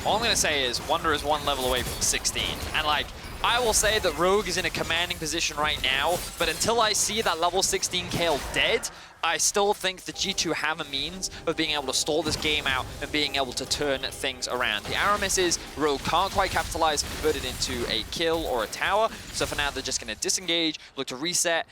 All I'm going to say is Wunder is 1 level away from 16, and like, I will say that Rogue is in a commanding position right now, but until I see that level 16 Kayle dead, I still think that G2 have a means of being able to stall this game out and being able to turn things around. The arrow misses, Rogue can't quite capitalize and convert it into a kill or a tower, so for now they're just going to disengage, look to reset,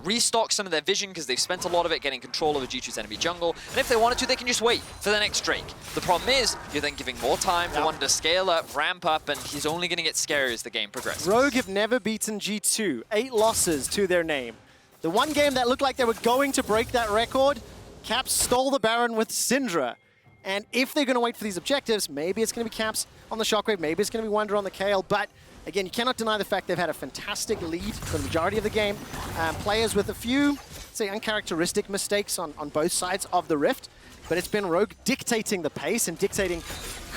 restock some of their vision because they've spent a lot of it getting control over G2's enemy jungle, and if they wanted to, they can just wait for the next Drake. The problem is, you're then giving more time for one to scale up, ramp up, and he's only going to get scarier as the game progresses. Rogue have never beaten G2, 8 losses to their name. The one game that looked like they were going to break that record, Caps stole the Baron with Syndra. And if they're going to wait for these objectives, maybe it's going to be Caps on the Shockwave, maybe it's going to be Wunder on the Kayle, but again, you cannot deny the fact they've had a fantastic lead for the majority of the game. Players with a few, say, uncharacteristic mistakes on both sides of the rift, but it's been Rogue dictating the pace and dictating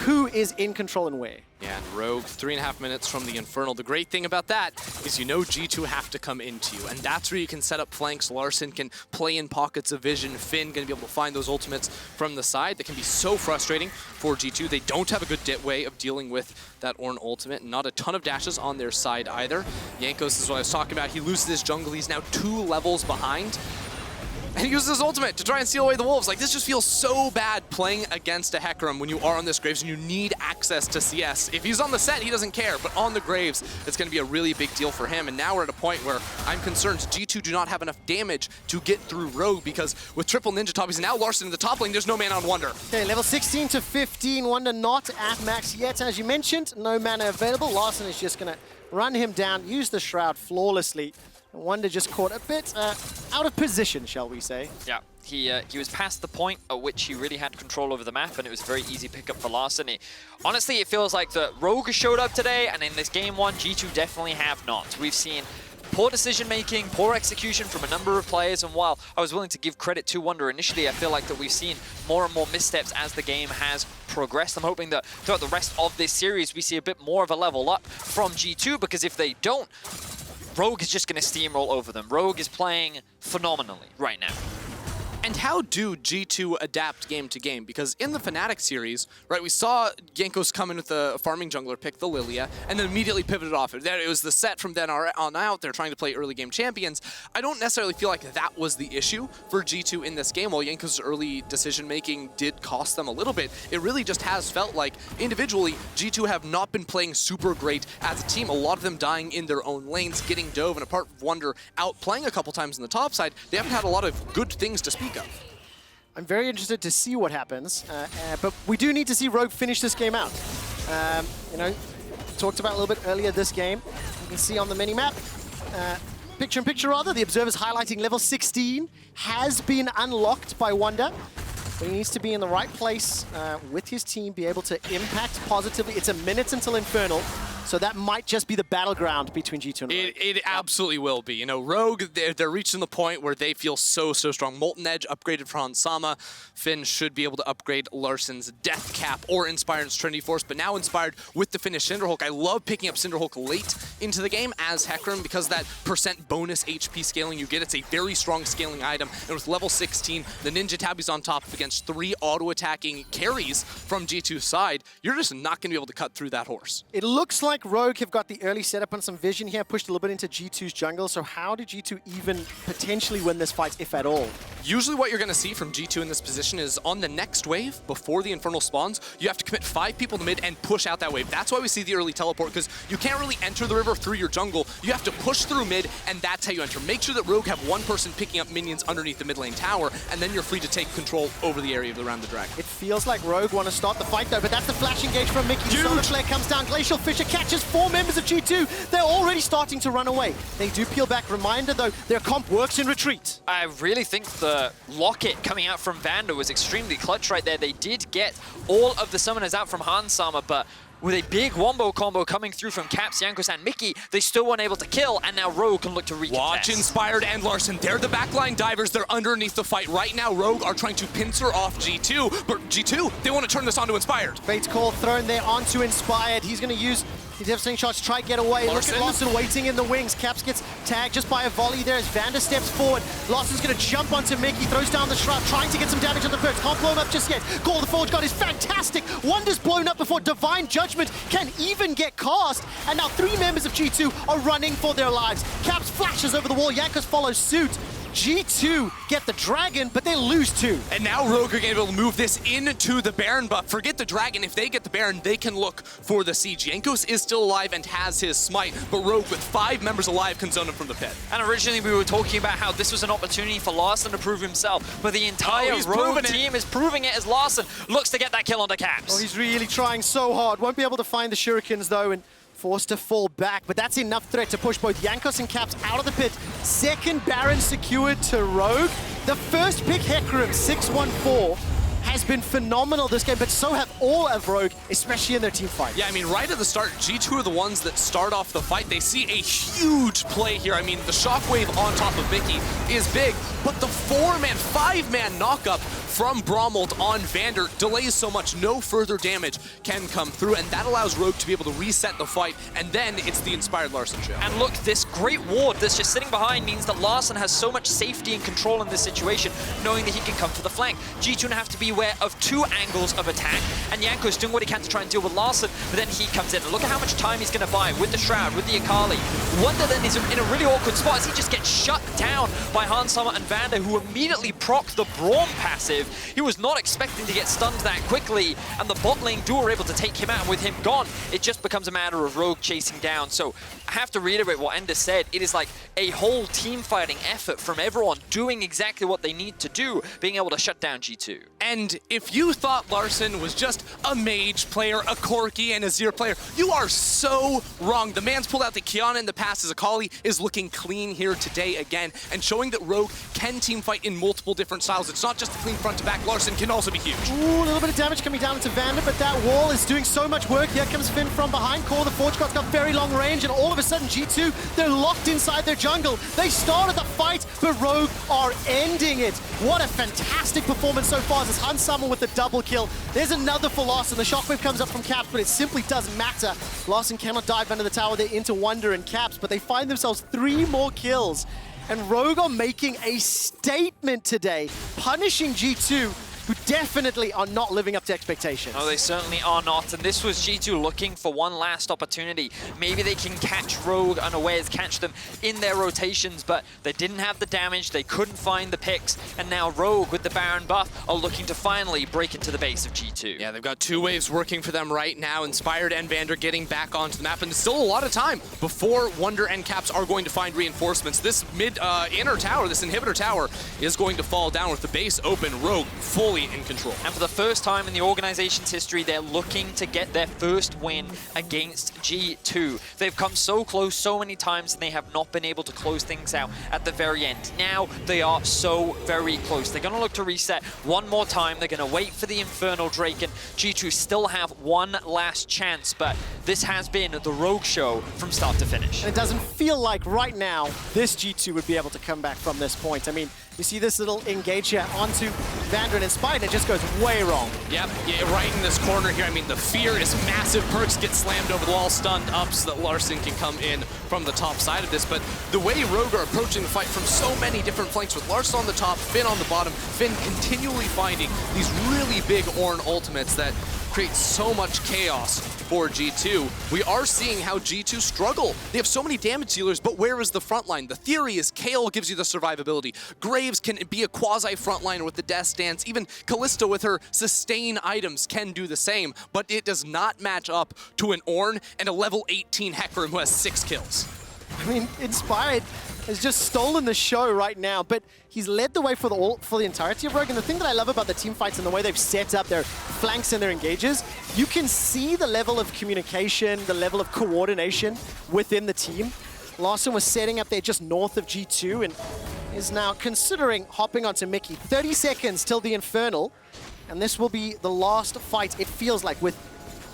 who is in control and where. Yeah, and Rogue, 3.5 minutes from the Infernal. The great thing about that is you know G2 have to come into you, and that's where you can set up flanks. Larssen can play in pockets of vision. Finn going to be able to find those ultimates from the side. That can be so frustrating for G2. They don't have a good way of dealing with that Ornn ultimate. Not a ton of dashes on their side either. Jankos is what I was talking about. He loses his jungle. He's now 2 levels behind. And he uses his ultimate to try and steal away the wolves. Like, this just feels so bad playing against a Hecarim when you are on this Graves and you need access to CS. If he's on the set, he doesn't care, but on the Graves, it's going to be a really big deal for him. And now we're at a point where I'm concerned G2 do not have enough damage to get through Rogue, because with triple Ninja Toppies and now Larssen in the top lane, there's no mana on Wunder. Okay, level 16 to 15, Wunder not at max yet. As you mentioned, no mana available. Larssen is just going to run him down, use the Shroud flawlessly. Wunder just caught a bit out of position, shall we say. Yeah, he was past the point at which he really had control over the map, and it was a very easy pickup for Larssen. Honestly, it feels like the Rogue has showed up today, and in this game 1, G2 definitely have not. We've seen poor decision-making, poor execution from a number of players, and while I was willing to give credit to Wunder initially, I feel like that we've seen more and more missteps as the game has progressed. I'm hoping that throughout the rest of this series, we see a bit more of a level up from G2, because if they don't, Rogue is just going to steamroll over them. Rogue is playing phenomenally right now. And how do G2 adapt game to game? Because in the Fnatic series, right, we saw Jankos come in with a farming jungler, pick the Lilia, and then immediately pivoted off it. It was the set from then on out. They're trying to play early game champions. I don't necessarily feel like that was the issue for G2 in this game. While Jankos' early decision-making did cost them a little bit, it really just has felt like individually, G2 have not been playing super great as a team. A lot of them dying in their own lanes, getting dove, and apart from Wunder outplaying a couple times on the top side, they haven't had a lot of good things to speak of. I'm very interested to see what happens, but we do need to see Rogue finish this game out. You know, talked about a little bit earlier this game. You can see on the mini-map, picture-in-picture rather, the observer's highlighting level 16 has been unlocked by Wunder. But he needs to be in the right place with his team, be able to impact positively. It's a minute until Infernal, so that might just be the battleground between G2 and Rogue. It absolutely will be. You know, Rogue, they're reaching the point where they feel so strong. Molten Edge upgraded for Hansama. Finn should be able to upgrade Larssen's Death Cap or Inspired's Trinity Force, but now Inspired with the finished Cinderhulk. I love picking up Cinderhulk late into the game as Hecarim because that % bonus HP scaling you get, it's a very strong scaling item. And with level 16, the Ninja Tabby's on top against 3 auto-attacking carries from G2's side, you're just not going to be able to cut through that horse. It looks like Rogue have got the early setup on some vision here, pushed a little bit into G2's jungle, so how do G2 even potentially win this fight, if at all? Usually what you're going to see from G2 in this position is on the next wave, before the Infernal spawns, you have to commit 5 people to mid and push out that wave. That's why we see the early teleport, because you can't really enter the river through your jungle. You have to push through mid, and that's how you enter. Make sure that Rogue have one person picking up minions underneath the mid lane tower, and then you're free to take control over the area around the dragon. It feels like Rogue want to start the fight though, but that's the flash engage from Mikyx. Solar Flare comes down, Glacial Fissure catches 4 members of G2. They're already starting to run away. They do peel back. Reminder though, their comp works in retreat. I really think the Locket coming out from VandeR was extremely clutch right there. They did get all of the summoners out from Hansama, but with a big wombo combo coming through from Caps, Jankos, and Mikyx, they still weren't able to kill, and now Rogue can look to recontest. Watch Inspired and Larssen. They're the backline divers. They're underneath the fight. Right now, Rogue are trying to pincer off G2, but G2, they want to turn this onto Inspired. Bait call thrown there onto Inspired. He's going to use his devastating shots to try to get away. Larssen. Look at Larssen waiting in the wings. Caps gets tagged just by a volley there as VandeR steps forward. Larssen's going to jump onto Mikyx, throws down the Shroud, trying to get some damage on the Perkz. Can't blow him up just yet. Call the Forge God is fantastic. Wunder's blown up before Divine Judgment can even get cast. And now 3 members of G2 are running for their lives. Caps flashes over the wall. Jankos follows suit. G2 get the Dragon, but they lose 2. And now Rogue are able to move this into the Baron buff. Forget the Dragon. If they get the Baron, they can look for the siege. Jankos is still alive and has his smite, but Rogue with 5 members alive can zone him from the pit. And originally we were talking about how this was an opportunity for Larssen to prove himself, but the entire Rogue team is proving it as Larssen looks to get that kill onto Caps. Oh, he's really trying so hard. Won't be able to find the shurikens though, and forced to fall back, but that's enough threat to push both Jankos and Caps out of the pit. Second Baron secured to Rogue. The first pick, Hecarim, 614, has been phenomenal this game, but so have all of Rogue, especially in their team fight. Yeah, I mean, right at the start, G2 are the ones that start off the fight. They see a huge play here. I mean, the shockwave on top of Mikyx is big, but the 4-man, 5-man knockup from Braum on VandeR delays so much, no further damage can come through, and that allows Rogue to be able to reset the fight, and then it's the Inspired Larssen show. And look, this great ward that's just sitting behind means that Larssen has so much safety and control in this situation, knowing that he can come to the flank. G2 have to be aware of 2 angles of attack, and Jankos doing what he can to try and deal with Larssen, but then he comes in. And look at how much time he's going to buy with the Shroud, with the Akali. Wunder then is in a really awkward spot as he just gets shut down by Summer and VandeR, who immediately proc the Braum passive. He was not expecting to get stunned that quickly, and the bot lane duo are able to take him out, and with him gone, it just becomes a matter of Rogue chasing down. So I have to reiterate what Ender said. It is like a whole team fighting effort from everyone doing exactly what they need to do, being able to shut down G2. And if you thought Larssen was just a mage player, a Corki, and a Azir player, you are so wrong. The man's pulled out the Kiana in the past. As Akali is looking clean here today again, and showing that Rogue can team fight in multiple different styles. It's not just a clean front to back. Larssen can also be huge. Ooh, a little bit of damage coming down into VandeR, but that wall is doing so much work. Here comes Finn from behind. Core, the Forge God's got very long range, and all of a sudden G2, they're locked inside their jungle. They started the fight, but Rogue are ending it. What a fantastic performance so far. This Summer with the double kill. There's another for Larssen. The shockwave comes up from Caps, but it simply doesn't matter. Larssen cannot dive under the tower. They're into Wunder and Caps, but they find themselves 3 more kills. And Rogue are making a statement today, punishing G2, who definitely are not living up to expectations. No, they certainly are not, and this was G2 looking for one last opportunity. Maybe they can catch Rogue unawares, catch them in their rotations, but they didn't have the damage, they couldn't find the picks, and now Rogue with the Baron buff are looking to finally break into the base of G2. Yeah, they've got 2 waves working for them right now, Inspired and VandeR getting back onto the map, and there's still a lot of time before Wunder and Caps are going to find reinforcements. This inner tower, this inhibitor tower, is going to fall down with the base open. Rogue fully in control. And for the first time in the organization's history, they're looking to get their first win against G2. They've come so close so many times, and they have not been able to close things out at the very end. Now they are so very close. They're going to look to reset one more time. They're going to wait for the Infernal Drake, and G2 still have one last chance, but this has been the Rogue show from start to finish. And it doesn't feel like right now this G2 would be able to come back from this point. I mean, you see this little engage here onto VandeR and Inspired, and it just goes way wrong. Yep, yeah, right in this corner here. I mean, the fear is massive. Perkz gets slammed over the wall, stunned up so that Larssen can come in from the top side of this. But the way Rogue are approaching the fight from so many different flanks, with Larssen on the top, Finn on the bottom, Finn continually finding these really big Ornn ultimates that create so much chaos for G2. We are seeing how G2 struggle. They have so many damage dealers, but where is the front line? The theory is Kayle gives you the survivability. Graves can be a quasi frontliner with the death stance. Even Kalista with her sustain items can do the same, but it does not match up to an Ornn and a level 18 Hecarim who has 6 kills. I mean, Inspired has just stolen the show right now, but he's led the way for the entirety of Rogue. And the thing that I love about the team fights and the way they've set up their flanks and their engages, you can see the level of communication, the level of coordination within the team. Larssen was setting up there just north of G2 and is now considering hopping onto Mikyx. 30 seconds till the Infernal, and this will be the last fight, it feels like, with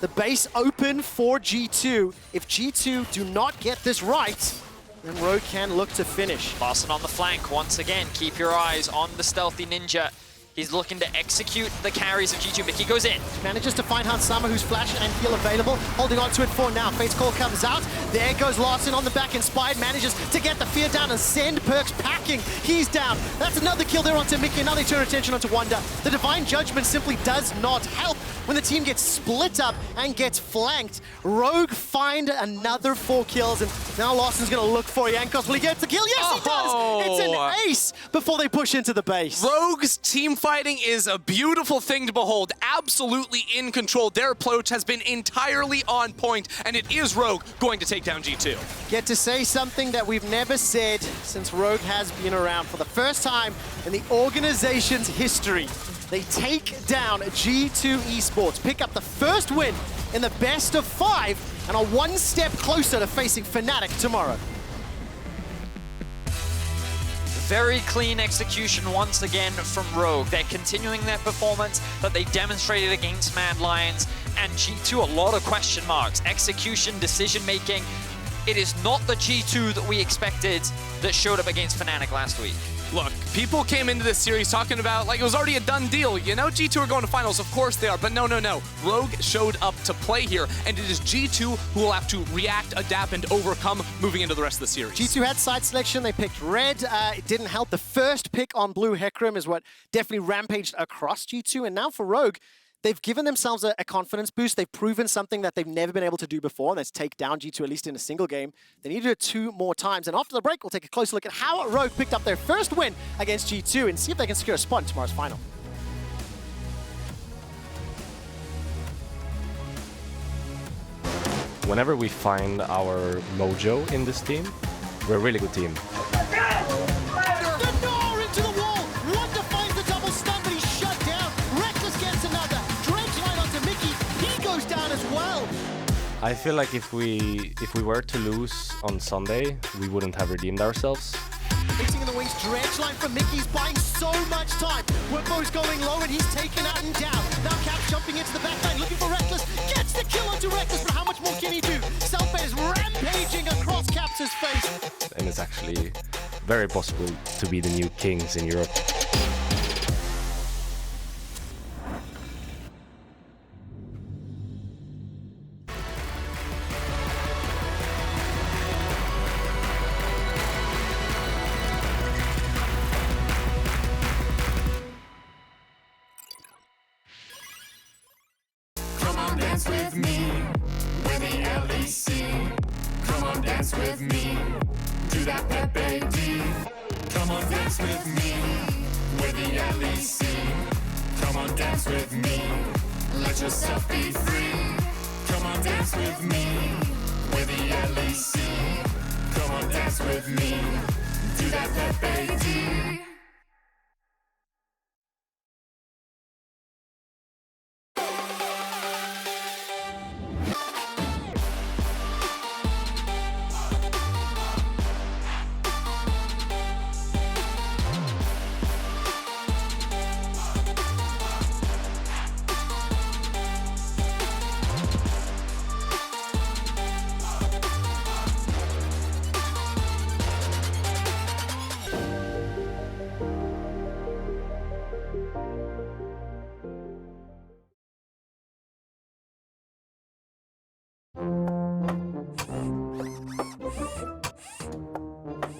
The base open for G2. If G2 do not get this right, then Rogue can look to finish. Larssen on the flank once again. Keep your eyes on the stealthy ninja. He's looking to execute the carries of G2. Mikyx goes in. Manages to find Hansama, who's flash and heal available. Holding on to it for now. Fate's Call comes out. There goes Larssen on the back. Inspired manages to get the fear down and send Perkz packing. He's down. That's another kill there onto Mikyx. Now they turn attention onto Wunder. The Divine Judgment simply does not help when the team gets split up and gets flanked. Rogue find another 4 kills, and now Larsen's going to look for Jankos. Will he get the kill? Yes, he does! It's an ace before they push into the base. Rogue's team fighting is a beautiful thing to behold. Absolutely in control. Their approach has been entirely on point, and it is Rogue going to take down G2. Get to say something that we've never said since Rogue has been around. For the first time in the organization's history, they take down G2 Esports, pick up the first win in the best of 5, and are one step closer to facing Fnatic tomorrow. Very clean execution once again from Rogue. They're continuing their performance that they demonstrated against Mad Lions, and G2 a lot of question marks. Execution, decision making. It is not the G2 that we expected that showed up against Fnatic last week. Look, people came into this series talking about like it was already a done deal. You know, G2 are going to finals, of course they are, but no. Rogue showed up to play here, and it is G2 who will have to react, adapt, and overcome moving into the rest of the series. G2 had side selection, they picked red, it didn't help. The first pick on blue Hecarim is what definitely rampaged across G2, and now for Rogue, they've given themselves a confidence boost. They've proven something that they've never been able to do before, and that's take down G2 at least in a single game. They need to do it 2 more times. And after the break, we'll take a closer look at how Rogue picked up their first win against G2 and see if they can secure a spot in tomorrow's final. Whenever we find our mojo in this team, we're a really good team. I feel like if we were to lose on Sunday, we wouldn't have redeemed ourselves. Hitting in the wings, dredge line from Mikyx, buying so much time. Wimbo's going low and he's taken out and down. Now Cap jumping into the back line, looking for Reckless. Gets the kill onto Reckless, but how much more can he do? Selfie is rampaging across Cap's face. And it's actually very possible to be the new kings in Europe. Dance with me, with the LEC. Come on, dance with me, do that Pepe D. Come on, dance with me, with the LEC. Come on, dance with me, let yourself be free. Come on, dance with me, with the LEC. Come on, dance with me, do that Pepe D.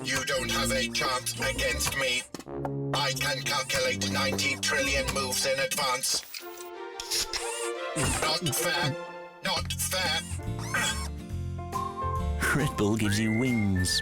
You don't have a chance against me. I can calculate 90 trillion moves in advance. Not fair. Not fair. Red Bull gives you wings.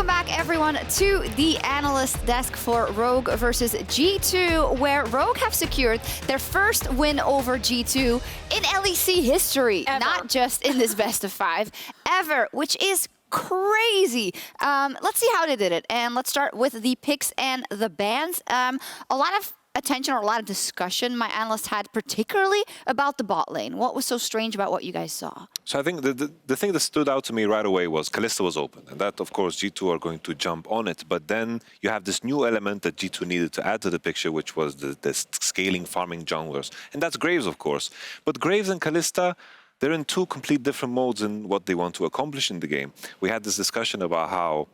Welcome back, everyone, to the Analyst desk for Rogue versus G2, where Rogue have secured their first win over G2 in LEC history, not just in this best of 5, ever, which is crazy. Let's see how they did it, and let's start with the picks and the bans. A lot of attention or a lot of discussion my analyst had, particularly about the bot lane. What was so strange about what you guys saw? So I think the thing that stood out to me right away was Kalista was open. And that, of course, G2 are going to jump on it. But then you have this new element that G2 needed to add to the picture, which was the scaling farming junglers. And that's Graves, of course. But Graves and Kalista, they're in two complete different modes in what they want to accomplish in the game. We had this discussion about how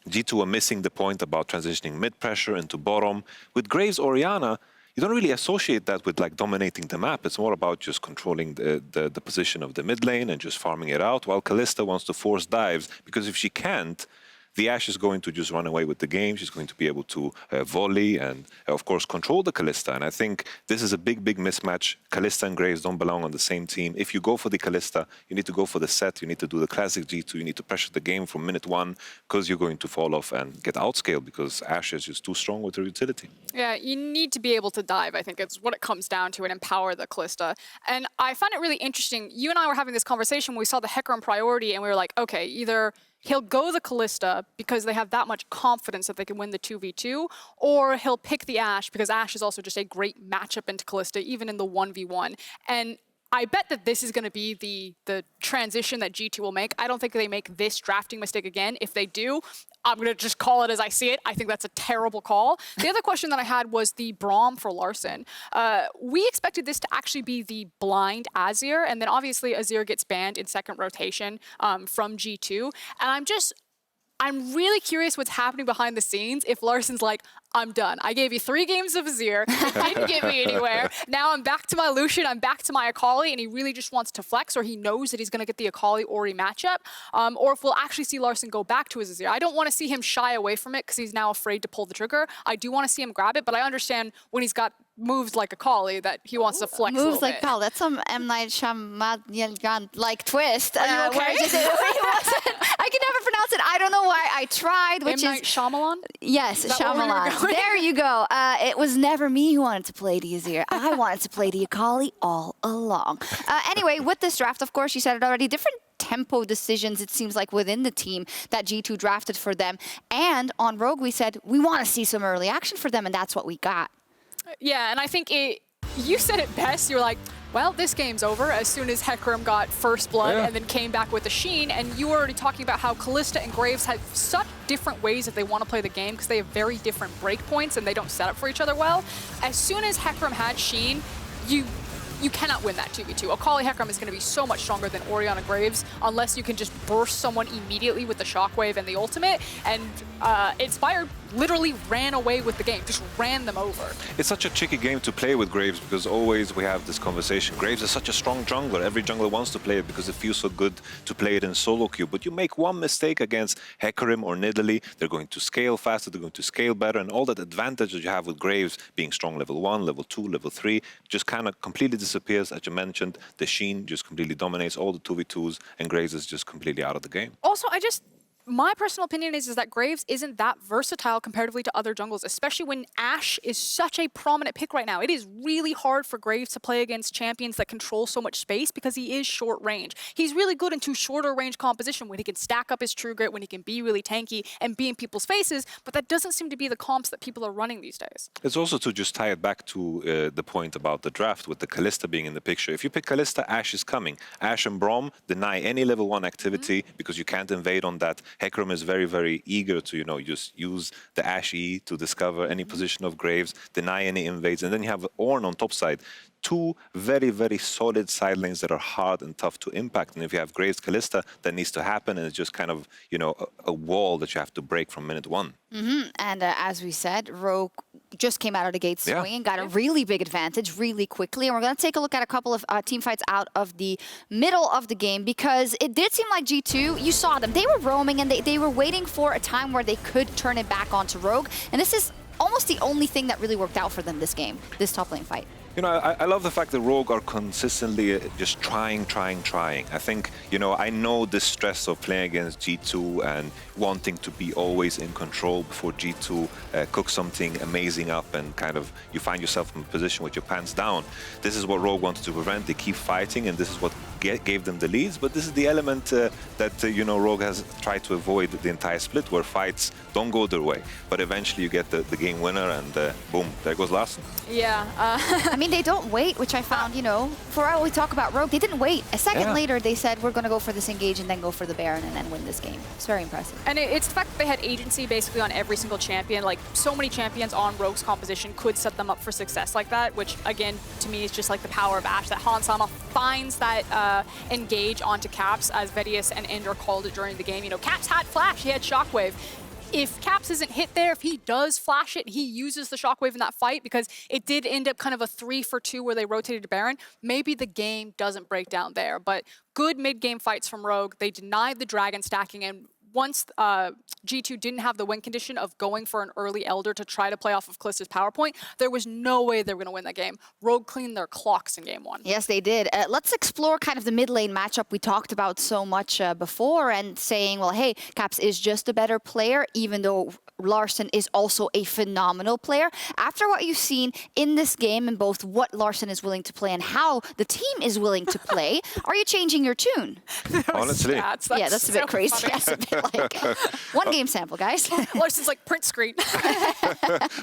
G2 are missing the point about transitioning mid-pressure into bottom. With Graves Orianna, you don't really associate that with like dominating the map. It's more about just controlling the position of the mid lane and just farming it out, while Kalista wants to force dives, because if she can't, the Ashe is going to just run away with the game. She's going to be able to volley and, of course, control the Kalista. And I think this is a big, big mismatch. Kalista and Graves don't belong on the same team. If you go for the Kalista, you need to go for the set. You need to do the classic G2. You need to pressure the game from minute 1, because you're going to fall off and get outscaled, because Ashe is just too strong with her utility. Yeah, you need to be able to dive. I think it's what it comes down to, and empower the Kalista. And I find it really interesting. You and I were having this conversation when we saw the Hecarim priority, and we were like, okay, either he'll go the Kalista because they have that much confidence that they can win the 2v2, or he'll pick the Ashe because Ashe is also just a great matchup into Kalista, even in the 1v1. And I bet that this is going to be the transition that G2 will make. I don't think they make this drafting mistake again. If they do, I'm going to just call it as I see it. I think that's a terrible call. The other question that I had was the Braum for Larssen. We expected this to actually be the blind Azir, and then obviously Azir gets banned in second rotation from G2. And I'm really curious what's happening behind the scenes if Larssen's like, I'm done. I gave you 3 games of Azir. It didn't get me anywhere. Now I'm back to my Lucian. I'm back to my Akali, and he really just wants to flex, or he knows that he's going to get the Akali-Ori matchup, or if we'll actually see Larssen go back to his Azir. I don't want to see him shy away from it because he's now afraid to pull the trigger. I do want to see him grab it, but I understand when he's got moves like Akali that he wants to flex moves like bit. Pal. That's some M. Night Shyamalan like twist. Are you okay? I can never pronounce it. I don't know why. I tried, which M. Night Shyamalan? Yes, Shyamalan. There you go. It was never me who wanted to play the Azir. I wanted to play the Akali all along. Anyway, with this draft, of course, you said it already, different tempo decisions, it seems like, within the team that G2 drafted for them. And on Rogue, we said we want to see some early action for them, and that's what we got. Yeah, and I think you said it best. You were like, well, this game's over as soon as Hecarim got first blood and then came back with the Sheen. And you were already talking about how Kalista and Graves have such different ways that they want to play the game because they have very different breakpoints and they don't set up for each other well. As soon as Hecarim had Sheen, you cannot win that 2v2. Akali Hecarim is going to be so much stronger than Orianna Graves unless you can just burst someone immediately with the shockwave and the ultimate. And Inspired literally ran away with the game, just ran them over. It's such a tricky game to play with Graves because always we have this conversation. Graves is such a strong jungler. Every jungler wants to play it because it feels so good to play it in solo queue. But you make one mistake against Hecarim or Nidalee, they're going to scale faster, they're going to scale better, and all that advantage that you have with Graves being strong level 1, level 2, level 3, just kind of completely disappears. As you mentioned, the Sheen just completely dominates all the 2v2s, and Graves is just completely out of the game. Also, my personal opinion is that Graves isn't that versatile comparatively to other jungles, especially when Ashe is such a prominent pick right now. It is really hard for Graves to play against champions that control so much space because he is short range. He's really good into shorter range composition when he can stack up his True Grit, when he can be really tanky and be in people's faces, but that doesn't seem to be the comps that people are running these days. It's also to just tie it back to the point about the draft with the Kalista being in the picture. If you pick Kalista, Ashe is coming. Ashe and Braum deny any level 1 activity because you can't invade on that. Hecarim is very, very eager to, just use the Ashe E to discover any position of Graves, deny any invades, and then you have Ornn on top side. 2 very, very solid side lanes that are hard and tough to impact. And if you have Graves Kalista, that needs to happen, and it's just kind of, a wall that you have to break from minute 1. And as we said, Rogue just came out of the gate swinging, got a really big advantage really quickly. And we're going to take a look at a couple of team fights out of the middle of the game, because it did seem like G2, you saw them, they were roaming and they were waiting for a time where they could turn it back onto Rogue. And this is almost the only thing that really worked out for them this game, this top lane fight. You know, I love the fact that Rogue are consistently just trying. I think, you know, I know the stress of playing against G2 and wanting to be always in control before G2 cook something amazing up and kind of you find yourself in a position with your pants down. This is what Rogue wanted to prevent. They keep fighting, and this is what gave them the leads. But this is the element that, you know, Rogue has tried to avoid the entire split, where fights don't go their way. But eventually you get the game winner, and boom, there goes Larssen. Yeah. I mean, they don't wait, which I found, you know, for all we talk about Rogue, they didn't wait. A second later, they said, we're going to go for this engage and then go for the Baron and then win this game. It's very impressive. And it's the fact that they had agency basically on every single champion. Like, so many champions on Rogue's composition could set them up for success like that, which, again, to me is just like the power of Ashe, that Hans Sama finds that engage onto Caps, as Vedius and Ender called it during the game. You know, Caps had Flash, he had Shockwave. If Caps isn't hit there, if he does flash it, he uses the Shockwave in that fight, because it did end up kind of a 3-for-2 where they rotated to Baron. Maybe the game doesn't break down there, but good mid-game fights from Rogue. They denied the Dragon stacking, and once G2 didn't have the win condition of going for an early Elder to try to play off of Kalista's power point, there was no way they were going to win that game. Rogue cleaned their clocks in game 1. Yes, they did. Let's explore kind of the mid lane matchup we talked about so much before, and saying, well, hey, Caps is just a better player, even though Larssen is also a phenomenal player. After what you've seen in this game, and both what Larssen is willing to play and how the team is willing to play, are you changing your tune? Honestly. That's a bit crazy. That's a bit like one game sample, guys. Larssen's like print screen.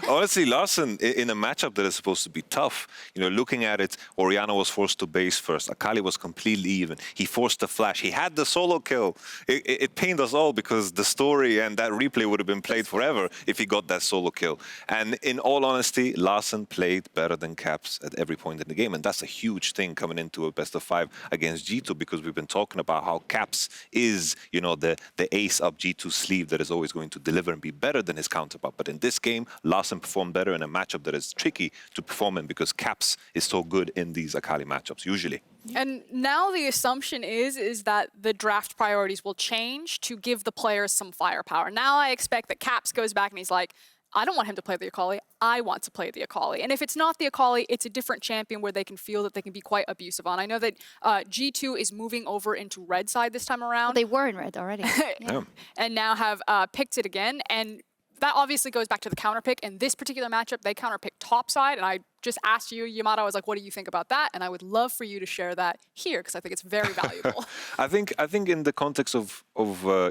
Honestly, Larssen, in a matchup that is supposed to be tough, you know, looking at it, Orianna was forced to base first. Akali was completely even. He forced the flash. He had the solo kill. It pained us all, because the story and that replay would have been played forever if he got that solo kill. And in all honesty, Larssen played better than Caps at every point in the game. And that's a huge thing coming into a best-of-5 against G2, because we've been talking about how Caps is, you know, the ace up G2's sleeve that is always going to deliver and be better than his counterpart. But in this game, Larssen performed better in a matchup that is tricky to perform in, because Caps is so good in these Akali matchups, usually. And now the assumption is that the draft priorities will change to give the players some firepower. Now I expect that Caps goes back and he's like, I don't want him to play the Akali. I want to play the Akali. And if it's not the Akali, it's a different champion where they can feel that they can be quite abusive on. I know that G2 is moving over into red side this time around. Well, they were in red already. Yeah. And now have picked it again. And that obviously goes back to the counter pick. In this particular matchup, they counter picked top side, and I just asked you, Yamato, I was like, what do you think about that? And I would love for you to share that here, because I think it's very valuable. I think in the context of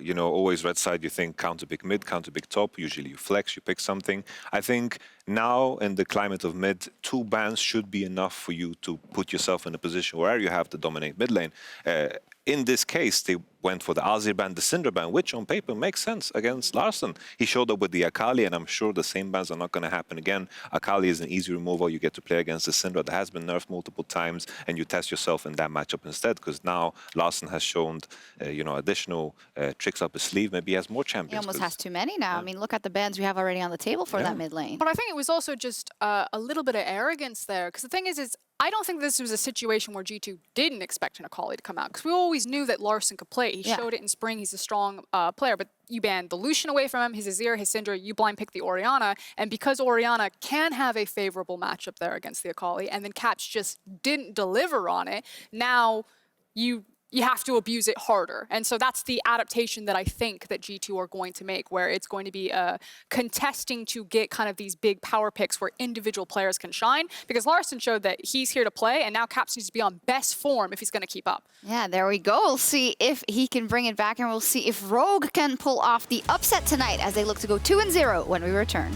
you know, always red side, you think counter pick mid, counter pick top. Usually you flex, you pick something. I think now in the climate of mid, 2 bans should be enough for you to put yourself in a position where you have to dominate mid lane. In this case, they went for the Azir ban, the Syndra ban, which on paper makes sense against Larssen. He showed up with the Akali, and I'm sure the same bans are not going to happen again. Akali is an easy removal. You get to play against the Syndra that has been nerfed multiple times, and you test yourself in that matchup instead, because now Larssen has shown, you know, additional tricks up his sleeve. Maybe he has more champions. He almost has too many now. I mean, look at the bans we have already on the table for that mid lane. But I think it was also just a little bit of arrogance there, because the thing is I don't think this was a situation where G2 didn't expect an Akali to come out, because we always knew that Larssen could play. He showed it in spring. He's a strong player, but you banned the Lucian away from him, his Azir, his Syndra, you blind pick the Orianna, and because Orianna can have a favorable matchup there against the Akali, and then Caps just didn't deliver on it, now you have to abuse it harder. And so that's the adaptation that I think that G2 are going to make, where it's going to be contesting to get kind of these big power picks where individual players can shine, because Larssen showed that he's here to play, and now Caps needs to be on best form if he's going to keep up. Yeah, there we go. We'll see if he can bring it back, and we'll see if Rogue can pull off the upset tonight as they look to go 2-0 when we return.